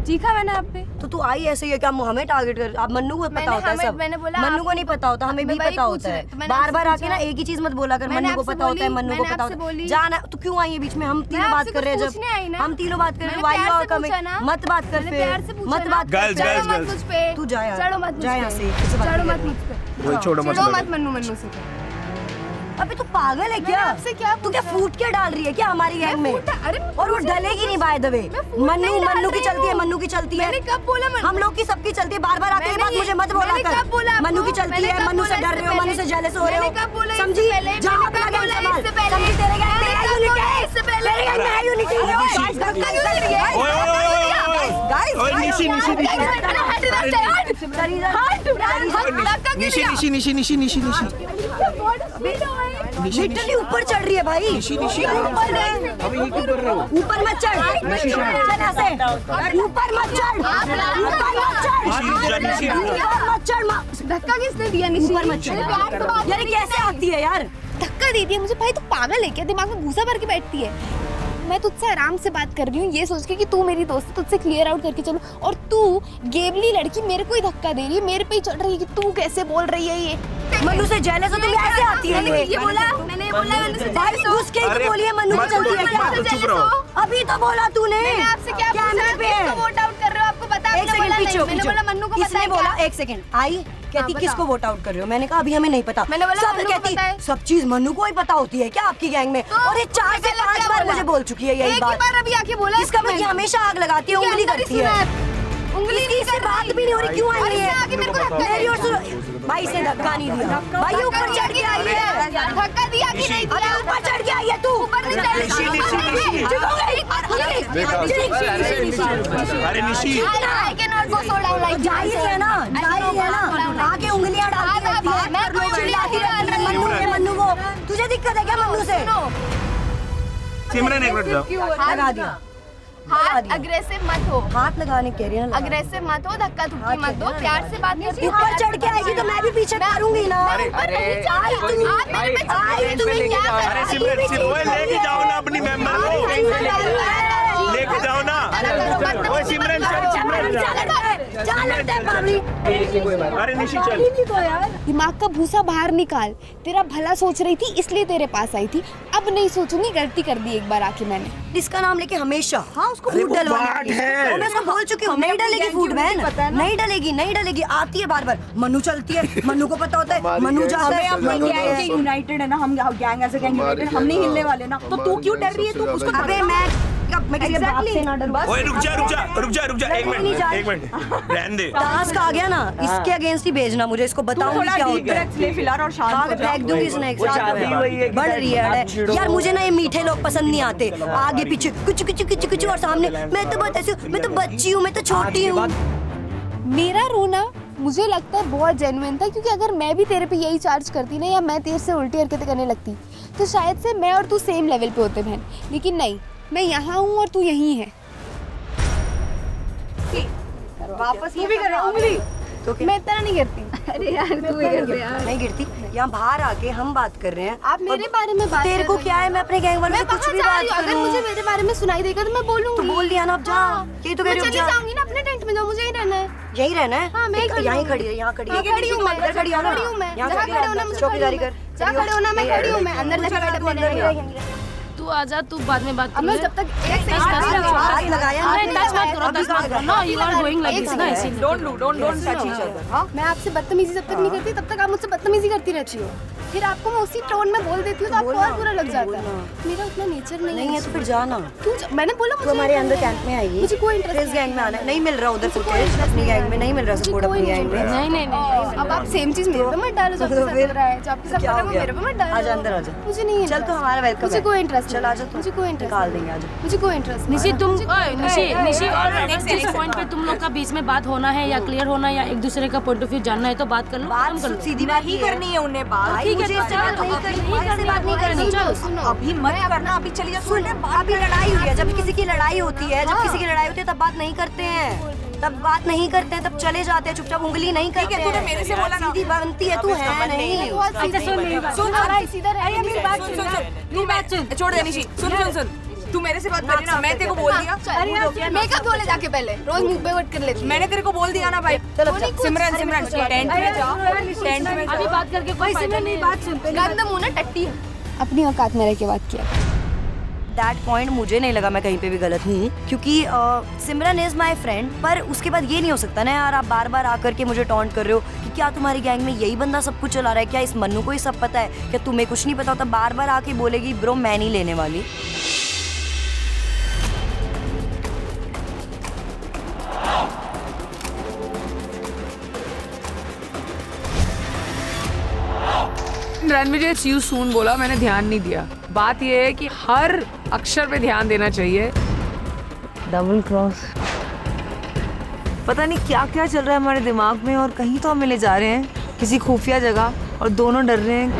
चीखा मैंने आप पे. तो तू आई ऐसे ही है क्या? हमें टारगेट कर. आप मन्नू को पता होता है सब. मैंने बोला मन्नू को नहीं पता होता, हमें भी पता होता है. बार बार आके ना एक ही चीज मत बोला कर. मन्नू को पता होता है, मन्नू को पता होता है. जाना तो क्यों आई है बीच में? हम तीनों बात कर रहे हैं. जब हम तीनों बात कर रहे हैं, वाई और कमिंग मत बात कर. फिर मत बात कर. तू जा यार, जा यहाँ से. चढ़ो मत मुझ पे. छोड़ो मत मन्नू से. अबे तू पागल है क्या? तू क्या फूट क्या डाल रही है क्या हमारी गैंग में? और वो डलेगी नहीं बाय द वे. मन्नू की चलती है, मन्नू की चलती है. मैंने कब बोला? हम लोग की सबकी चलती है. बार बार आके ये बात मुझे मत बोला कर. मन्नू की चलती है, मन्नू से डर रहे हो, मन्नू से जेलस हो रहे हो. समझी? जा अपना गैंग संभाल. समझी? तेरे गैंग में है यूनिटी. तेरे गैंग में है यूनिटी. लिटरली ऊपर चढ़ रही है भाई. ऊपर मत चढ़. ऊपर मत चढ़. धक्का किसने दिया? ऊपर मत चढ़. यार कैसे आती है यार? धक्का दे दिया मुझे. भाई तू पागल है क्या? दिमाग में भूसा भर के बैठती है. मैं तुझसे आराम से बात कर रही हूँ ये सोच के कि तू मेरी दोस्त है, तुझसे क्लियर आउट करके चलो, और तू गेबली लड़की मेरे को ही धक्का दे रही है, मेरे पे ही चढ़ रही है कि तू कैसे बोल रही है ये। मनु से जेलस हो तुम, ऐसे आती है ये बोला मैंने बोला मनु से भाई घुस के ही बोलिए मनु को चलती है क्या? अभी तो बोला तूने। मैंने आपसे क्या पूछा, किसको वोट आउट कर रहे हो, आपको पता है? एक सेकंड पीछे हो, मैंने बोला मन्नू को पता किसने है बोला? क्या? एक सेकंड आई कहती किसको वोट आउट कर रहे हो, मैंने कहा अभी हमें नहीं पता। मैंने बोला सब मन्नू को कहती पता है। सब चीज मन्नू को ही पता होती है क्या आपकी गैंग में? और ये 4 से 5 बार मुझे बोल चुकी है यही बात। एक बार अभी आके बोला इसका मतलब हमेशा आग लगाती है, उंगली करती है। उंगली से बात भी नहीं हो रही, क्यों आई है? आगे मेरे को धक्का मेरी ओर से भाई से धक्का नहीं दिया, भाई ऊपर चढ़ के आई है। धक्का दिया कि नहीं दिया? ऊपर चढ़ के आई है तू। अरे Nishi I cannot go so down like जा ही है ना, जा ही है ना, आगे उंगलियां डालती रहती है। मैं कोई चिल्लाती रहती हूँ। मन्नू को तुझे दिक्कत है क्या मन्नू से? सिमरन एक मिनट जाओ। लगा दिया। हाथ अग्रेसिव मत हो, हाथ लगाने कह रही है ना, अग्रेसिव मत हो, धक्का धुक्की मत दो, प्यार से बात करती हूँ। ऊपर चढ़ के आएगी तो मैं भी पीछे करूंगी ना। आई तुम्हें क्या अरे सिमरन लेके जाओ ना अपनी मेंबर को, लेके जाओ ना। ओए सिमरन अरे निशी चल। दिमाग का भूसा बाहर निकाल, तेरा भला सोच रही थी इसलिए तेरे पास आई थी, अब नहीं सोचूंगी, गलती कर दी एक बार आके मैंने। इसका नाम लेके हमेशा हाँ उसको फूड डलवाने है। मैं उसको बोल चुकी हूँ नहीं डलेगी फूड बहन, नहीं डलेगी, नहीं डलेगी। आती है बार बार, मनु चलती है, मनु को पता होता है, मनु जहाँ है यूनाइटेड है ना, हम गैंग ऐसे गैंग यूनाइटेड, हम नहीं हिलने वाले ना, तो तू क्यों डर रही है? तू उसको अबे मैं ना डर। ओए रुक जा एक मिनट रहने दे। टास्क आ गया ना, इसके अगेंस्ट ही भेजना मुझे, इसको बताऊंगी क्या होता है। फिलहाल और शांत फेंक दूंगी इसने बढ़ रही है यार। मुझे ना ये मीठे लोग पसंद नहीं आते, आगे पीछे कुछ कुछ कुछ कुछ और सामने। मैं तो बहुत ऐसी, मैं तो बच्ची हूँ, मैं तो छोटी हूँ। मेरा रोना मुझे लगता है बहुत जेन्युइन था, क्योंकि अगर मैं भी तेरे पे यही चार्ज करती ना, या मैं तेरे से उल्टी हरकतें करने लगती, तो शायद से मैं और तू सेम लेवल पे होते बहन। लेकिन नहीं, मैं यहाँ हूँ और तू यहीं है। वापस ये भी कर रहा हूँ तो मैं इतना नहीं गिरती। अरे यार तू नहीं गिरती। यहाँ बाहर आके हम बात कर रहे हैं, आप मेरे बारे में बात तेरे को क्या है? मैं अपने गैंग वालों से कुछ भी बात अगर मुझे मेरे बारे में सुनाई देगा तो मैं बोलूंगी। तो बोल दिया ना, अब जा। ये तो कह रही हूँ जा। जाऊंगी ना अपने टेंट में, जाओ, मुझे ही रहना है। यही रहना है? हाँ, मैं यहीं खड़ी है, यहाँ खड़ी है, खड़ी हूँ मैं, खड़ी हूँ मैं, यहाँ खड़े होना मुझे, चौकीदारी कर, जहाँ खड़े होना मैं खड़ी हूँ मैं, अंदर जाके बैठ अपने। तू आजा, तू बाद में बात कर मैं ले। जब तक हाथ लगाया अरे टच मत करो, टच मत करो। No, you are going like this ना, इसीलिए। Don't touch each other. मैं आपसे बदतमीजी जब तक नहीं करती तब तक आप मुझसे बदतमीजी करती रहती हो, फिर आपको मैं उसी टोन में बोल देती हूँ तो आपको और बुरा लग जाता है। मेरा उतना नेचर नहीं है। तो फिर जाना। क्यों? मैंने बोला तो हमारे अंदर कैंप में आइए, मुझे कोई इंटरेस्ट इस गैंग में आना नहीं मिल रहा, उधर फुटेज अपनी गैंग में नहीं मिल रहा, सपोर्ट अपनी गैंग में। नहीं अब आप सेम चीज मेरे पे मत डालो, जो आपके साथ हो रहा है, जो आपके साथ हो रहा है वो मेरे पे मत डालो। आजा अंदर आजा, मुझे नहीं, चल तो हमारा वेलकम। मुझे कोई इंटरेस्ट, चल आजा, मुझे कोई इंटरेस्ट निकाल देंगे, आजा। मुझे कोई इंटरेस्ट निशी तुम निशी और जिस पॉइंट पे तुम लोग का बीच में बात होना है या क्लियर होना है या एक दूसरे का पॉइंट ऑफ व्यू जानना है तो बात कर लो। बात सीधी बात ही करनी है उन्हें, बात ठीक है, मुझे इससे बात नहीं करनी, सुनो अभी मत करना, अभी चली जा। सुन, अभी लड़ाई हुई है, जब किसी की लड़ाई होती है, जब किसी की लड़ाई होती है तब बात नहीं करते हैं, तब बात नहीं करते हैं, तब चले जाते हैं चुपचाप, उंगली नहीं करते हैं। तूने मेरे से बोला ना, सीधी बनती है, तू है नहीं। अच्छा सुन मेरी बात, सुन सीधा रह, मेरी बात सुन, तू बात सुन, छोड़ दे निशी, सुन तू मेरे से बात करी ना, मैं तेरे को बोल दिया। अरे यार मेकअप धो ले जाके पहले, रोज मुंह पे वट कर लेती। मैंने तेरे को बोल दिया ना भाई। चलो सिमरन टेंट में जाओ, टेंट में अभी बात करके कोई फायदा नहीं। बात सुन, गंद मुंह ना टट्टी है, अपनी औकात में रह के बात किया। दैट पॉइंट मुझे नहीं लगा मैं कहीं पे भी गलत हूँ, क्योंकि सिमरन इज माई फ्रेंड। पर उसके बाद ये नहीं हो सकता ना यार, आप बार बार आकर के मुझे टॉन्ट कर रहे हो कि क्या तुम्हारी गैंग में यही बंदा सब कुछ चला रहा है, क्या इस मन्नू को ही सब पता है, क्या तुम्हें कुछ नहीं पता होता? बार बार आके बोलेगी ब्रो मैं नहीं लेने वाली। रणविजय सी यू सून बोला, मैंने ध्यान नहीं दिया। बात यह है कि हर अक्षर पे ध्यान देना चाहिए। डबल क्रॉस, पता नहीं क्या क्या चल रहा है हमारे दिमाग में, और कहीं तो हम मिले जा रहे हैं किसी खुफिया जगह और दोनों डर रहे हैं।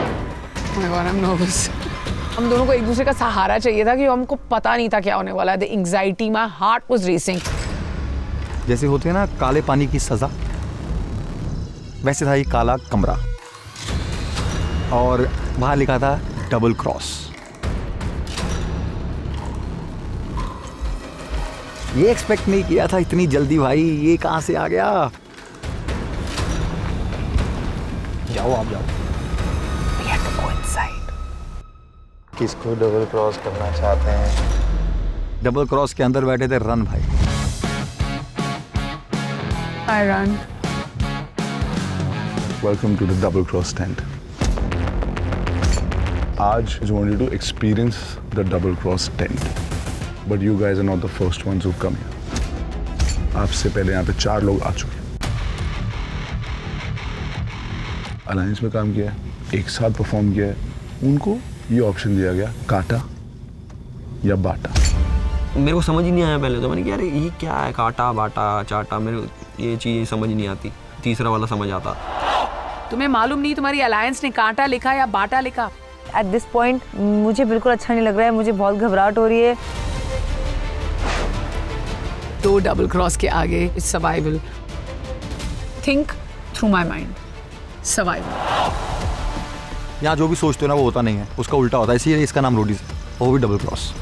हम दोनों को एक दूसरे का सहारा चाहिए था, कि हमको पता नहीं था क्या होने वाला है। The anxiety, my heart was racing. जैसे होते हैं ना काले पानी की सजा, वैसे था ये काला कमरा, और वहां लिखा था डबल क्रॉस। ये एक्सपेक्ट नहीं किया था इतनी जल्दी भाई, ये कहाँ से आ गया? जाओ आप जाओ। किसको डबल क्रॉस करना चाहते हैं? डबल क्रॉस के अंदर बैठे थे रन भाई। I run. Welcome to the double cross tent. Aj I want you to experience the double cross tent. But you guys are not the first ones who come here. आपसे पहले यहाँ पे 4 लोग आ चुके हैं। अलायंस में काम किया है, एक साथ परफॉर्म किया है, उनको ये ऑप्शन दिया गया, काटा या बाटा। मेरे को समझ ही नहीं आया पहले तो, मैंने कहा यार ये क्या है, काटा बाटा चाटा, मेरे को ये चीज़ समझ नहीं आती। तीसरा वाला समझ आता। तुम्हें मालूम नहीं तुम्हारी अलायंस ने काटा लिखा या बाटा लिखा? एट दिस पॉइंट मुझे बिल्कुल अच्छा नहीं लग रहा है, मुझे बहुत घबराहट हो रही है। 2 डबल क्रॉस के आगे it's survival. Think through my mind, survival. यहाँ जो भी सोचते हो ना वो होता नहीं है, उसका उल्टा होता है, इसीलिए इसका नाम रोडीज है, वो भी डबल क्रॉस।